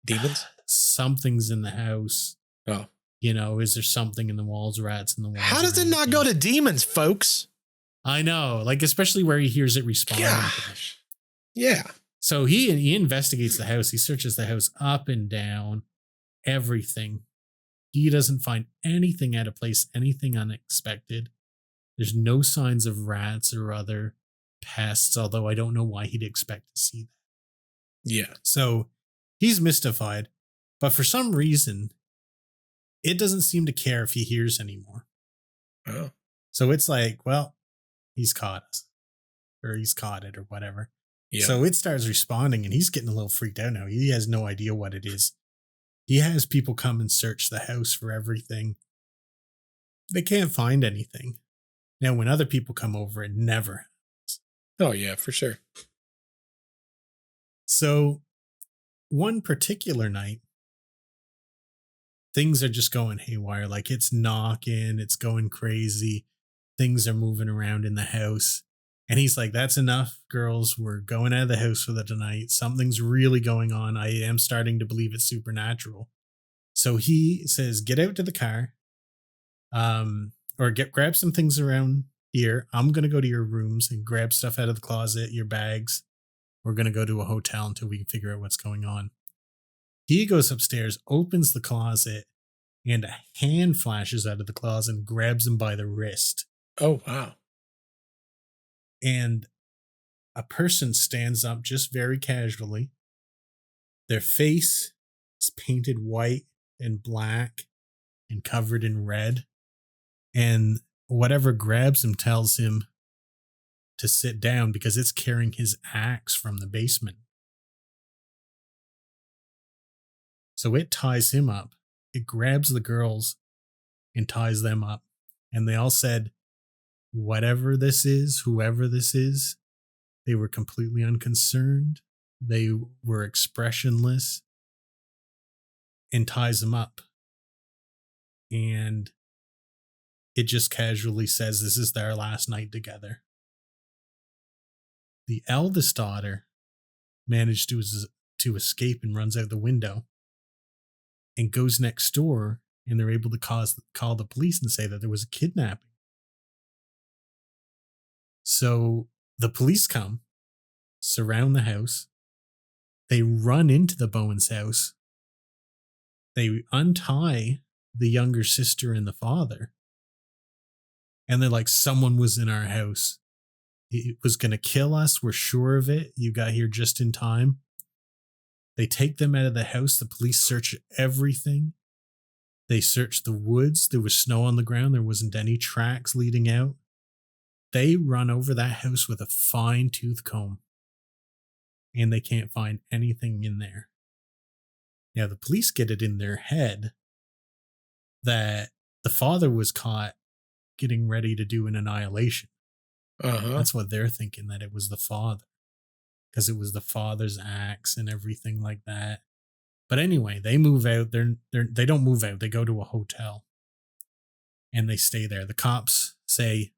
demons. Something's in the house. Oh. Is there something in the walls, rats in the walls? How does it not go to demons, folks? I know, like, especially where he hears it respond. Gosh. Yeah. So he investigates the house. He searches the house up and down, everything. He doesn't find anything out of place, anything unexpected. There's no signs of rats or other pests, although I don't know why he'd expect to see that. Yeah. So he's mystified, but for some reason, it doesn't seem to care if he hears anymore. Oh. So it's like, well, he's caught us, or he's caught it, or whatever. Yeah. So it starts responding, and he's getting a little freaked out now. He has no idea what it is. He has people come and search the house for everything. They can't find anything. Now, when other people come over, it never happens. Oh, yeah, for sure. So one particular night, things are just going haywire. Like, it's knocking, it's going crazy. Things are moving around in the house. And he's like, that's enough, girls. We're going out of the house for the tonight. Something's really going on. I am starting to believe it's supernatural. So he says, get out to the car, or grab some things around here. I'm going to go to your rooms and grab stuff out of the closet, your bags. We're going to go to a hotel until we can figure out what's going on. He goes upstairs, opens the closet, and a hand flashes out of the closet and grabs him by the wrist. Oh, wow. And a person stands up just very casually. Their face is painted white and black and covered in red. And whatever grabs him tells him to sit down because it's carrying his axe from the basement. So it ties him up. It grabs the girls and ties them up. And they all said, whatever this is, whoever this is, they were completely unconcerned. They were expressionless, and ties them up. And it just casually says, this is their last night together. The eldest daughter managed to escape and runs out the window and goes next door, and they're able to call the police and say that there was a kidnapping. So the police come, surround the house. They run into the Bowen's house. They untie the younger sister and the father. And they're like, someone was in our house. It was going to kill us. We're sure of it. You got here just in time. They take them out of the house. The police search everything. They search the woods. There was snow on the ground. There wasn't any tracks leading out. They run over that house with a fine-tooth comb, and they can't find anything in there. Now, the police get it in their head that the father was caught getting ready to do an annihilation. That's what they're thinking, that it was the father, because it was the father's axe and everything like that. But anyway, they move out. They don't move out. They go to a hotel, and they stay there. The cops say,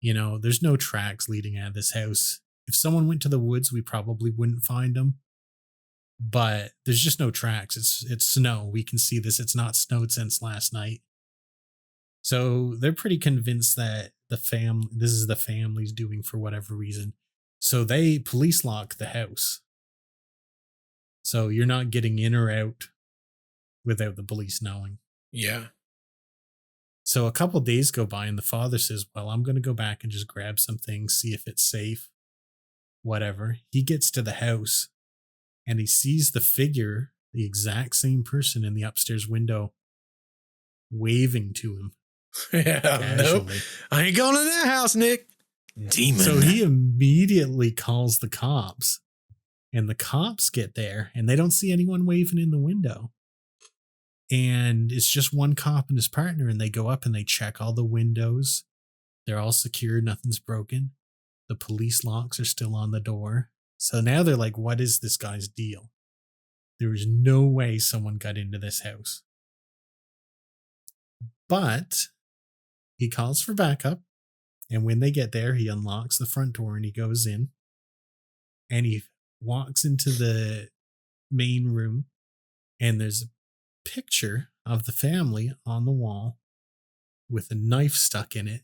there's no tracks leading out of this house. If someone went to the woods, we probably wouldn't find them. But there's just no tracks. It's snow. We can see this. It's not snowed since last night. So they're pretty convinced that this is the family's doing for whatever reason. So they police lock the house. So you're not getting in or out without the police knowing. Yeah. So a couple days go by and the father says, well, I'm going to go back and just grab some things, see if it's safe, whatever. He gets to the house and he sees the figure, the exact same person in the upstairs window, waving to him. Yeah, nope. I ain't going to that house, Nick. Demon. So he immediately calls the cops, and the cops get there and they don't see anyone waving in the window. And it's just one cop and his partner, and they go up and they check all the windows. They're all secure. Nothing's broken. The police locks are still on the door. So now they're like, what is this guy's deal? There is no way someone got into this house. But he calls for backup. And when they get there, he unlocks the front door and he goes in. And he walks into the main room. And there's a picture of the family on the wall with a knife stuck in it.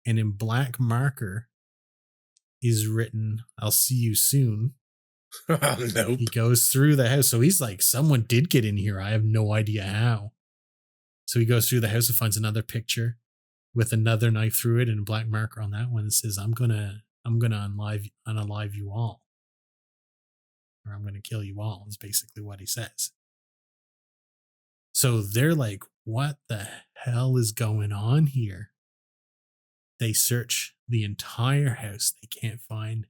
And in black marker is written, I'll see you soon. Nope. He goes through the house. So he's like, someone did get in here. I have no idea how. So he goes through the house and finds another picture with another knife through it and a black marker on that one. It says, I'm gonna unalive you all. Or I'm gonna kill you all, is basically what he says. So they're like, what the hell is going on here? They search the entire house. They can't find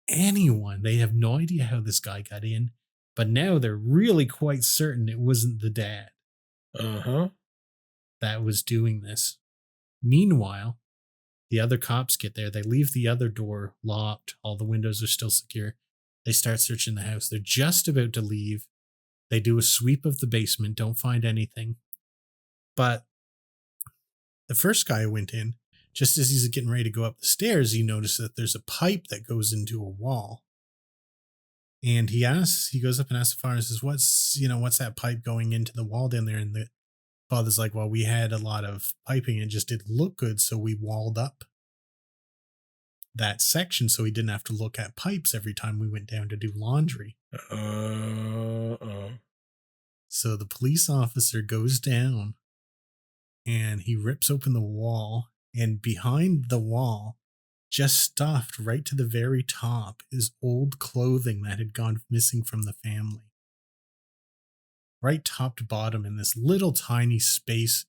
anyone. They have no idea how this guy got in. But now they're really quite certain it wasn't the dad that was doing this. Meanwhile, the other cops get there. They leave the other door locked. All the windows are still secure. They start searching the house. They're just about to leave. They do a sweep of the basement, don't find anything. But the first guy who went in, just as he's getting ready to go up the stairs, he notices that there's a pipe that goes into a wall. And he goes up and asks the father and says, what's that pipe going into the wall down there? And the father's like, well, we had a lot of piping and it just didn't look good. So we walled up that section so he didn't have to look at pipes every time we went down to do laundry. So the police officer goes down and he rips open the wall, and behind the wall, just stuffed right to the very top, is old clothing that had gone missing from the family. Right top to bottom in this little tiny space,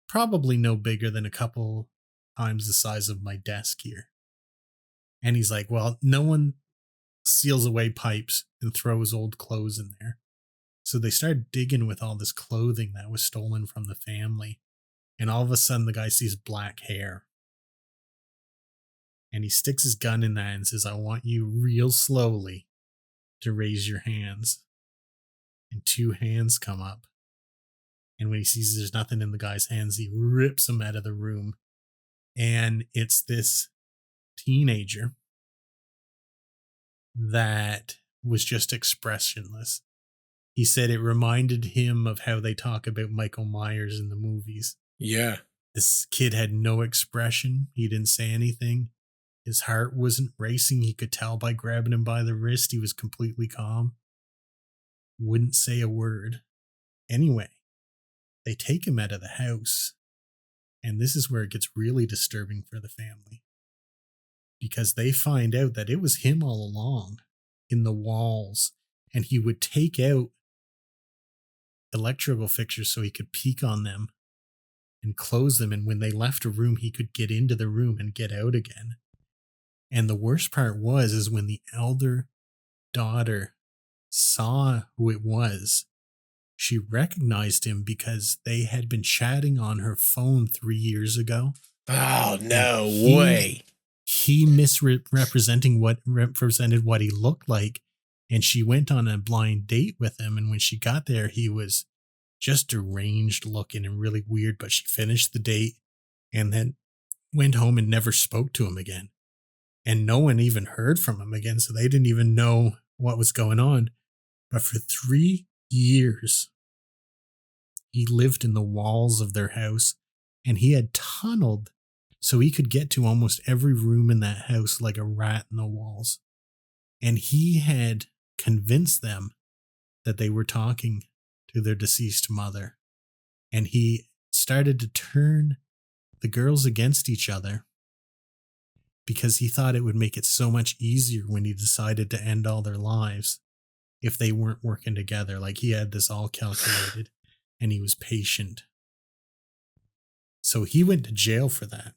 probably no bigger than a couple times the size of my desk here. And he's like, well, no one seals away pipes and throws old clothes in there. So they start digging with all this clothing that was stolen from the family. And all of a sudden, the guy sees black hair. And he sticks his gun in that and says, I want you real slowly to raise your hands. And 2 hands come up. And when he sees there's nothing in the guy's hands, he rips them out of the room. And it's this teenager that was just expressionless. He said it reminded him of how they talk about Michael Myers in the movies. Yeah. This kid had no expression. He didn't say anything. His heart wasn't racing. He could tell by grabbing him by the wrist. He was completely calm. Wouldn't say a word. Anyway, they take him out of the house. And this is where it gets really disturbing for the family. Because they find out that it was him all along in the walls. And he would take out electrical fixtures so he could peek on them and close them. And when they left a room, he could get into the room and get out again. And the worst part is when the elder daughter saw who it was, she recognized him because they had been chatting on her phone 3 years ago. Oh, no way. He represented what he looked like. And she went on a blind date with him. And when she got there, he was just deranged looking and really weird. But she finished the date and then went home and never spoke to him again. And no one even heard from him again. So they didn't even know what was going on. But for 3 years, he lived in the walls of their house. And he had tunneled so he could get to almost every room in that house like a rat in the walls. And he had convinced them that they were talking to their deceased mother. And he started to turn the girls against each other because he thought it would make it so much easier when he decided to end all their lives if they weren't working together. Like he had this all calculated and he was patient. So he went to jail for that.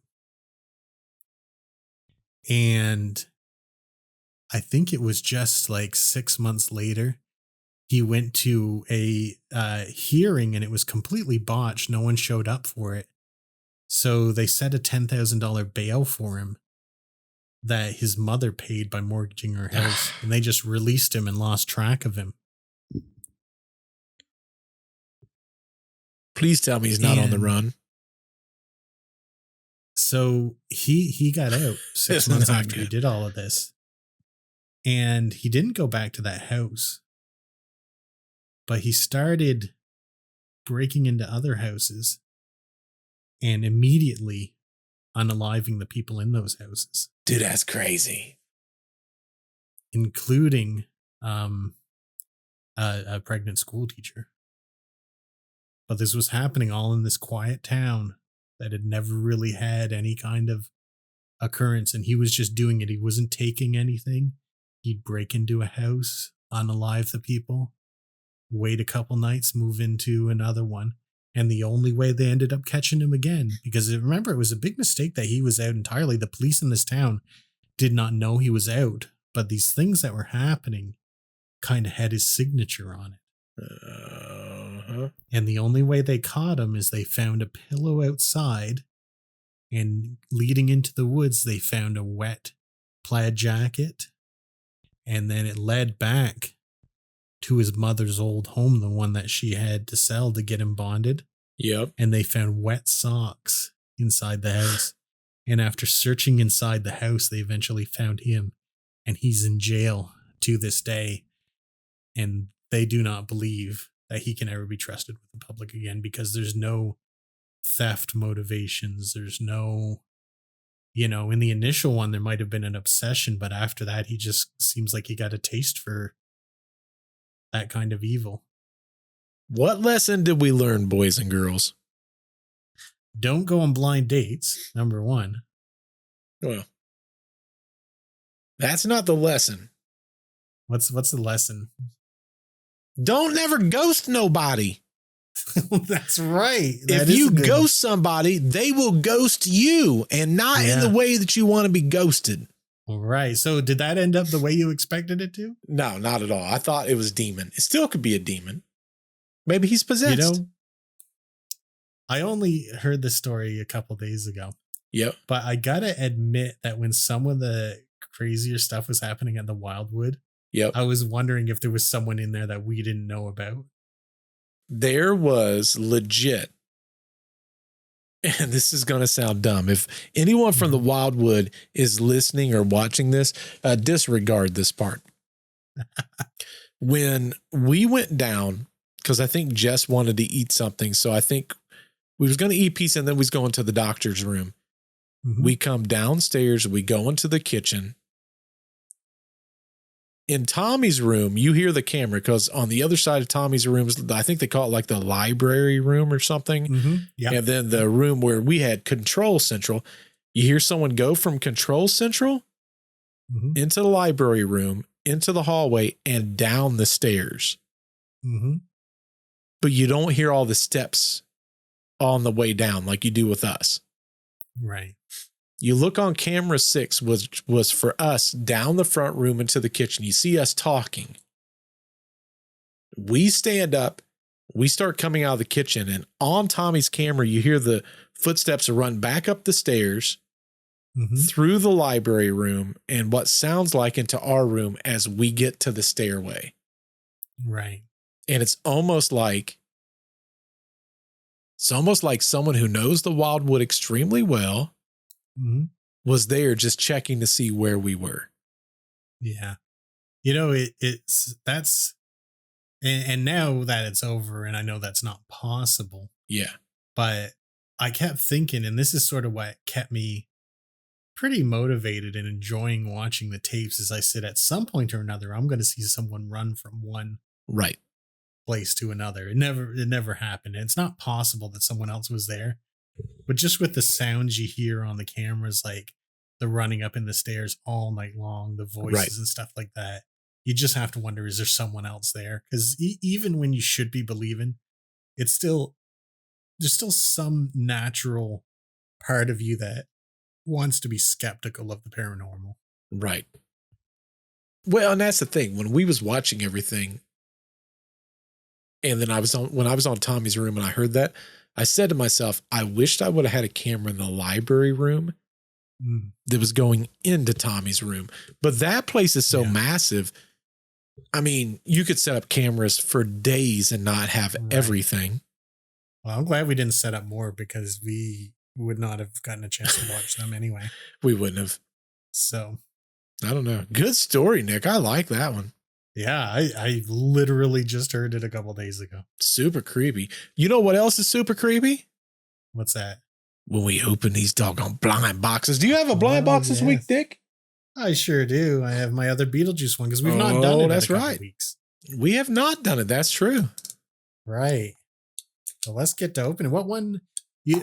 And I think it was just like 6 months later, he went to a hearing and it was completely botched. No one showed up for it. So they set a $10,000 bail for him that his mother paid by mortgaging her house. And they just released him and lost track of him. Please tell me he's not on the run. So he got out 6 months after he did all of this. And he didn't go back to that house, but he started breaking into other houses and immediately unaliving the people in those houses. Dude, that's crazy. Including a pregnant school teacher. But this was happening all in this quiet town that had never really had any kind of occurrence. And he was just doing it. He wasn't taking anything. He'd break into a house, unalive the people, wait a couple nights, move into another one. And the only way they ended up catching him again, because remember, it was a big mistake that he was out entirely. The police in this town did not know he was out, but these things that were happening kind of had his signature on it. And the only way they caught him is they found a pillow outside, and leading into the woods, they found a wet plaid jacket. And then it led back to his mother's old home, the one that she had to sell to get him bonded. Yep. And they found wet socks inside the house. And after searching inside the house, they eventually found him, and he's in jail to this day. And they do not believe that he can ever be trusted with the public again, because there's no theft motivations. There's no, in the initial one, there might have been an obsession, but after that, he just seems like he got a taste for that kind of evil. What lesson did we learn, boys and girls? Don't go on blind dates, number one. Well, that's not the lesson. What's the lesson? Don't never ghost nobody. That's right. If you ghost somebody, they will ghost you, and not in the way that you want to be ghosted. All right. So did that end up the way you expected it to? No, not at all. I thought it was demon. It still could be a demon. Maybe he's possessed. I only heard this story a couple days ago. Yep. But I got to admit that when some of the crazier stuff was happening at the Wildwood, I was wondering if there was someone in there that we didn't know about. There was legit. And this is going to sound dumb. If anyone from the Wildwood is listening or watching this, disregard this part. When we went down, because I think Jess wanted to eat something. So I think we was going to eat pizza, and then we was going to the doctor's room. Mm-hmm. We come downstairs. We go into the kitchen. In Tommy's room, you hear the camera, because on the other side of Tommy's room, I think they call it like the library room or something. Mm-hmm. Yep. And then the room where we had Control Central, you hear someone go from Control Central into the library room, into the hallway, and down the stairs. Mm-hmm. But you don't hear all the steps on the way down like you do with us. Right. You look on camera 6 was for us down the front room into the kitchen. You see us talking. We stand up. We start coming out of the kitchen, and on Tommy's camera, you hear the footsteps run back up the stairs, through the library room, and what sounds like into our room as we get to the stairway. Right. And it's almost like someone who knows the Wildwood extremely well was there just checking to see where we were. Yeah. And now that it's over, and I know that's not possible. Yeah. But I kept thinking, and this is sort of what kept me pretty motivated and enjoying watching the tapes, is I said at some point or another, I'm going to see someone run from one place to another. It never happened. And it's not possible that someone else was there. But just with the sounds you hear on the cameras, like the running up in the stairs all night long, the voices and stuff like that, you just have to wonder, is there someone else there? Because even when you should be believing, there's still some natural part of you that wants to be skeptical of the paranormal. Right. Well, and that's the thing. When we was watching everything, and then when I was on Tommy's room and I heard that, I said to myself, I wished I would have had a camera in the library room that was going into Tommy's room. But that place is so massive. I mean, you could set up cameras for days and not have everything. Well, I'm glad we didn't set up more, because we would not have gotten a chance to watch them anyway. We wouldn't have. So, I don't know. Good story, Nick. I like that one. Yeah, I literally just heard it a couple days ago. Super creepy. You know what else is super creepy? What's that? When we open these doggone blind boxes. Do you have a blind box this week, Dick? I sure do. I have my other Beetlejuice one, because we've not done it in a couple weeks. We have not done it. That's true. Right. So let's get to opening. What one?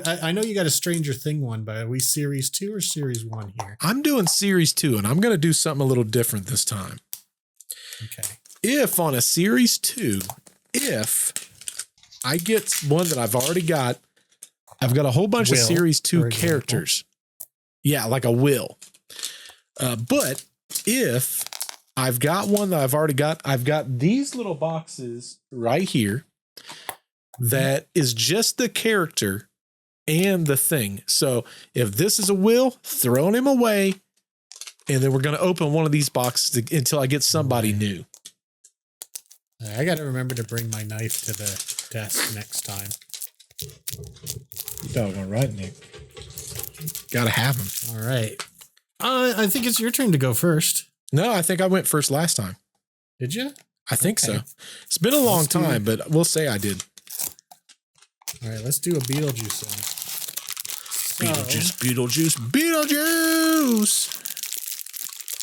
I know you got a Stranger Thing one, but are we series 2 or series 1 here? I'm doing series 2, and I'm going to do something a little different this time. Okay. If on a series 2, if I get one that I've already got, I've got a whole bunch of series 2 characters. Yeah, like a Will. But if I've got one that I've already got, I've got these little boxes right here that is just the character and the thing. So if this is a Will, throwing him away, and then we're going to open one of these boxes until I get somebody new. I got to remember to bring my knife to the desk next time. You doggone right, Nick. Got to have them. All right. I think it's your turn to go first. No, I think I went first last time. Did you? I think so. It's been a long time, but we'll say I did. All right, let's do a Beetlejuice one. Beetlejuice.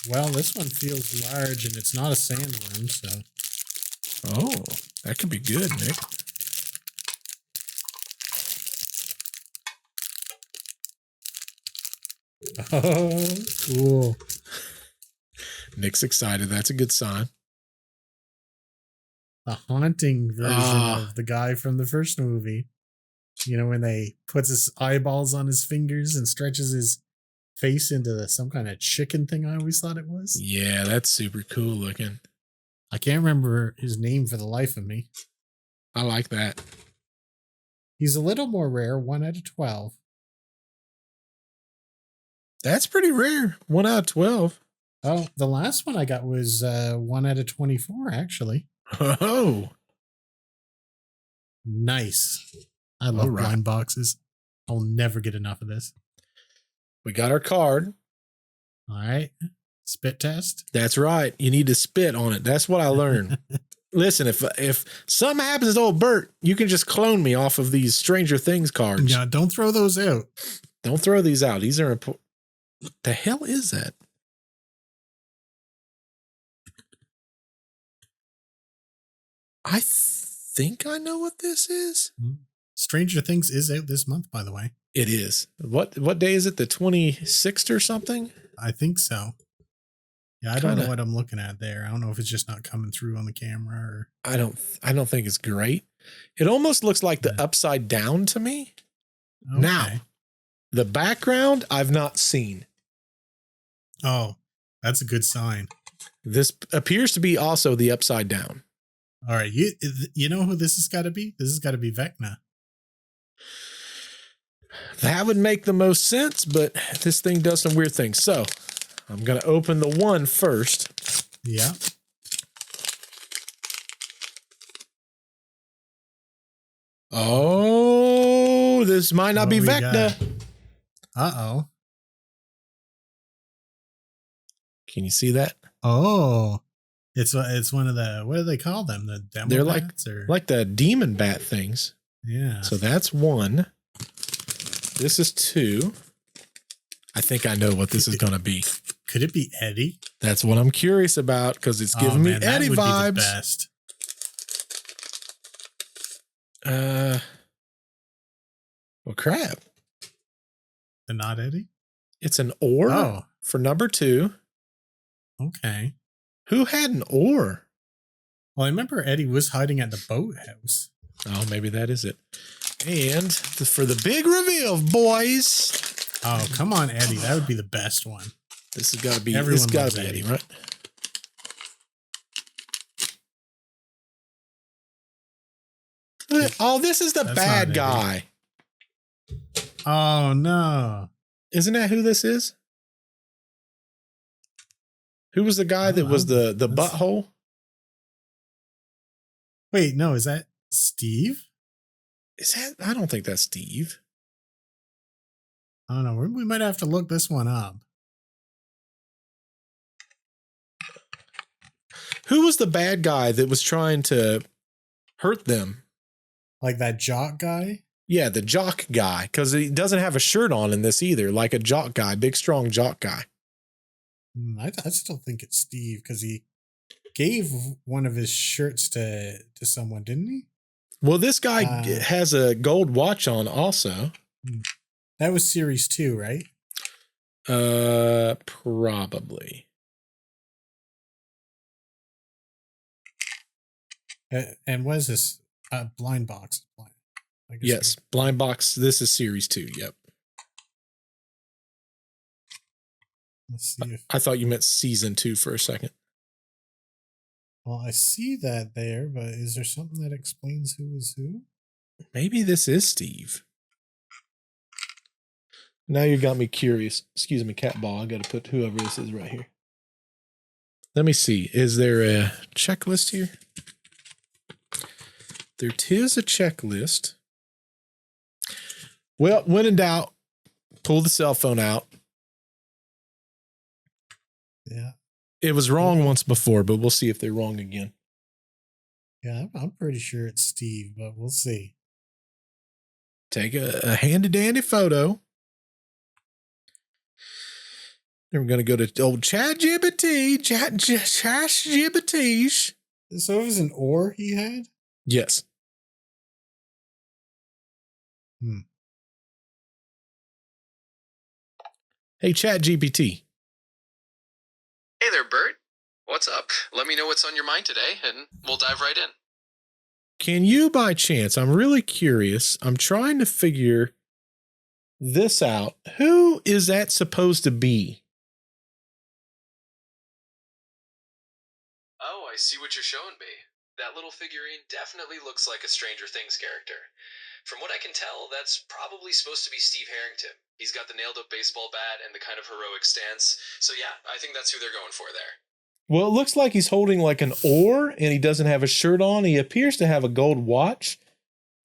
Well, this one feels large, and it's not a sandworm, so. Oh, that could be good, Nick. Oh, cool. Nick's excited. That's a good sign. A haunting version of the guy from the first movie. You know, when they puts his eyeballs on his fingers and stretches his face into some kind of chicken thing. I always thought it was. Yeah, that's super cool looking. I can't remember his name for the life of me. I like that. He's a little more rare, 1 out of 12. That's pretty rare. 1 out of 12. Oh, the last one I got was 1 out of 24, actually. Oh. Nice. I love blind boxes. I'll never get enough of this. We got our card. All right. Spit test. That's right. You need to spit on it. That's what I learned. Listen, if something happens to old Bert, you can just clone me off of these Stranger Things cards. Yeah, don't throw those out. Don't throw these out. These are important. What the hell is that? I think I know what this is. Stranger Things is out this month, by the way. It is. What day is it? The 26th or something? I think so. Yeah, I don't know what I'm looking at there. I don't know if it's just not coming through on the camera or I don't think it's great. It almost looks like the Upside Down to me. Okay. Now, the background I've not seen. Oh, that's a good sign. This appears to be also the Upside Down. All right, you know who this has got to be? This has got to be Vecna. That would make the most sense, but this thing does some weird things. So I'm going to open the one first. Yeah. Oh, this might not be Vecna. Uh-oh. Can you see that? Oh, it's one of the, what do they call them? The demo They're bats like the demon bat things. Yeah. So that's 1. This is 2. I think I know what this is going to be. Could it be Eddie? That's what I'm curious about because it's giving me Eddie vibes. Be the best. Well, crap. The not Eddie? It's an oar for number 2. Okay. Who had an oar? Well, I remember Eddie was hiding at the boathouse. Oh, maybe that is it. And for the big reveal, boys. Oh, come on, Eddie. That would be the best one. This has got to be, Eddie, right? Oh, this is the bad guy. Oh, no. Isn't that who this is? Who was the guy that was the butthole? Wait, no, is that Steve? I don't think that's Steve. I don't know. We might have to look this one up. Who was the bad guy that was trying to hurt them? Like that jock guy? Yeah, the jock guy. Because he doesn't have a shirt on in this either. Like a jock guy, big, strong jock guy. I still think it's Steve because he gave one of his shirts to someone, didn't he? Well, this guy has a gold watch on also. That was series 2, right? Probably. And what is this? Blind box. Yes, blind box. This is series 2. Yep. Let's see if I thought you meant season 2 for a second. Well, I see that there, but is there something that explains who is who? Maybe this is Steve. Now you got me curious. Excuse me, cat ball. I got to put whoever this is right here. Let me see. Is there a checklist here? There is a checklist. Well, when in doubt, pull the cell phone out. Yeah. It was wrong once before, but we'll see if they're wrong again. Yeah, I'm pretty sure it's Steve, but we'll see. Take a handy-dandy photo. Then we're going to go to old ChatGPT. ChatGPT. So it was an ore he had? Yes. Hey, ChatGPT. Hey there, Bert. What's up? Let me know what's on your mind today, and we'll dive right in. Can you, by chance, I'm really curious, I'm trying to figure this out. Who is that supposed to be? Oh, I see what you're showing me. That little figurine definitely looks like a Stranger Things character. From what I can tell, that's probably supposed to be Steve Harrington. He's got the nailed-up baseball bat and the kind of heroic stance. So yeah, I think that's who they're going for there. Well, it looks like he's holding like an oar, and he doesn't have a shirt on. He appears to have a gold watch.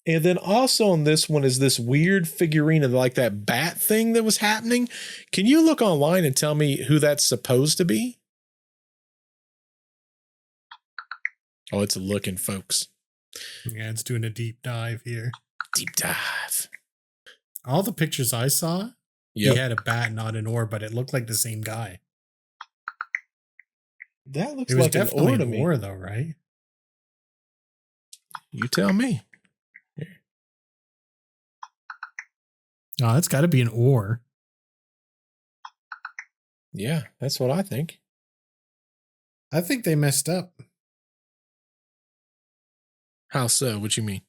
And then also on this one is this weird figurine of like that bat thing that was happening. Can you look online and tell me who that's supposed to be? Oh, it's looking, folks. Yeah, it's doing a deep dive here. Deep dive. All the pictures I saw, he had a bat, not an oar, but it looked like the same guy. That looks it was like definitely an oar to me. Oar, though, right? You tell me. Here. Oh, it's got to be an oar. Yeah, that's what I think. I think they messed up. How so? What you mean?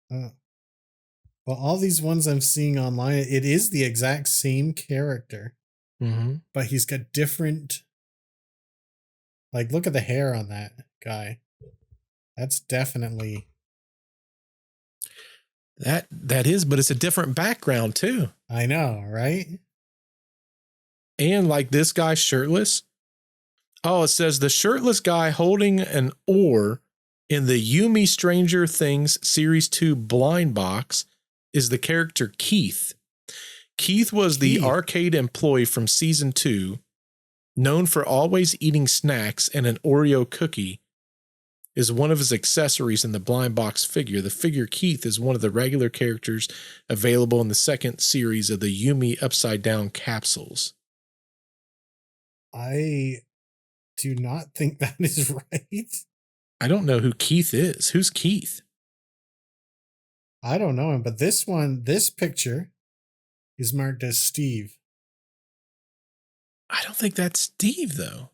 Well, all these ones I'm seeing online, it is the exact same character, but he's got different. Like, look at the hair on that guy. That's definitely that is, but it's a different background too. I know, right? And like this guy shirtless. Oh, it says the shirtless guy holding an oar in the Yumi Stranger Things Series 2 blind box is the character Keith. Keith was the arcade employee from season 2, known for always eating snacks, and an Oreo cookie is one of his accessories in the blind box figure. The figure Keith is one of the regular characters available in the second series of the Yumi Upside Down capsules. I do not think that is right. I don't know who Keith is. Who's Keith? I don't know him, but this picture is marked as Steve. I don't think that's Steve, though.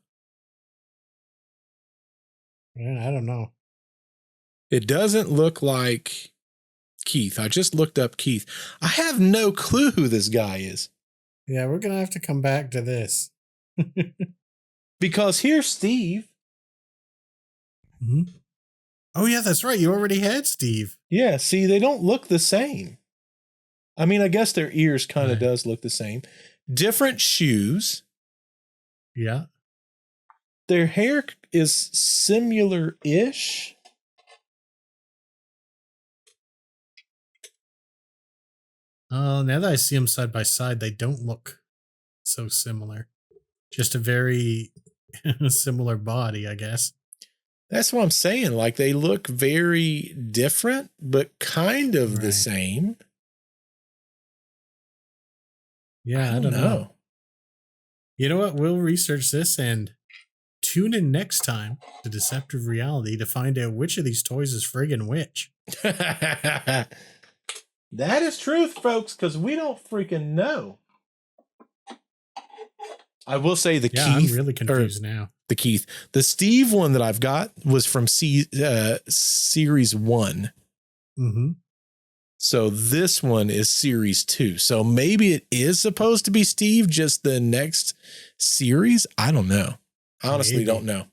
Man, I don't know. It doesn't look like Keith. I just looked up Keith. I have no clue who this guy is. Yeah, we're going to have to come back to this. Because here's Steve. Mm-hmm. Oh, yeah, that's right. You already had Steve. Yeah, see, they don't look the same. I mean, I guess their ears kind of does look the same. Different shoes. Yeah. Their hair is similar-ish. Now that I see them side by side, they don't look so similar. Just a very similar body, I guess. That's what I'm saying. Like, they look very different, but kind of the same. Yeah, I don't know. You know what? We'll research this and tune in next time to Deceptive Reality to find out which of these toys is friggin' which. That is truth, folks, because we don't freaking know. I will say the Keith. I'm really confused now. The Keith. The Steve one that I've got was from Series 1. Mm-hmm. So this one is Series 2. So maybe it is supposed to be Steve, just the next series. I don't know. I honestly don't know.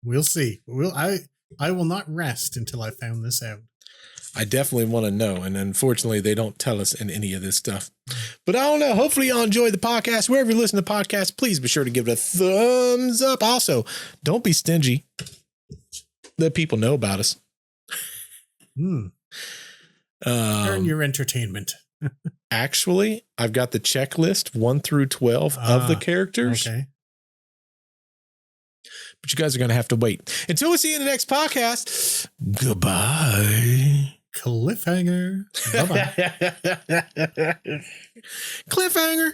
We'll see. I will not rest until I found this out. I definitely want to know. And unfortunately, they don't tell us in any of this stuff. But I don't know. Hopefully y'all enjoy the podcast. Wherever you listen to podcasts, please be sure to give it a thumbs up. Also, don't be stingy. Let people know about us. Earn your entertainment. Actually, I've got the checklist 1 through 12 of the characters. Okay. But you guys are going to have to wait until we see you in the next podcast. Goodbye. Cliffhanger. Bye-bye. Cliffhanger.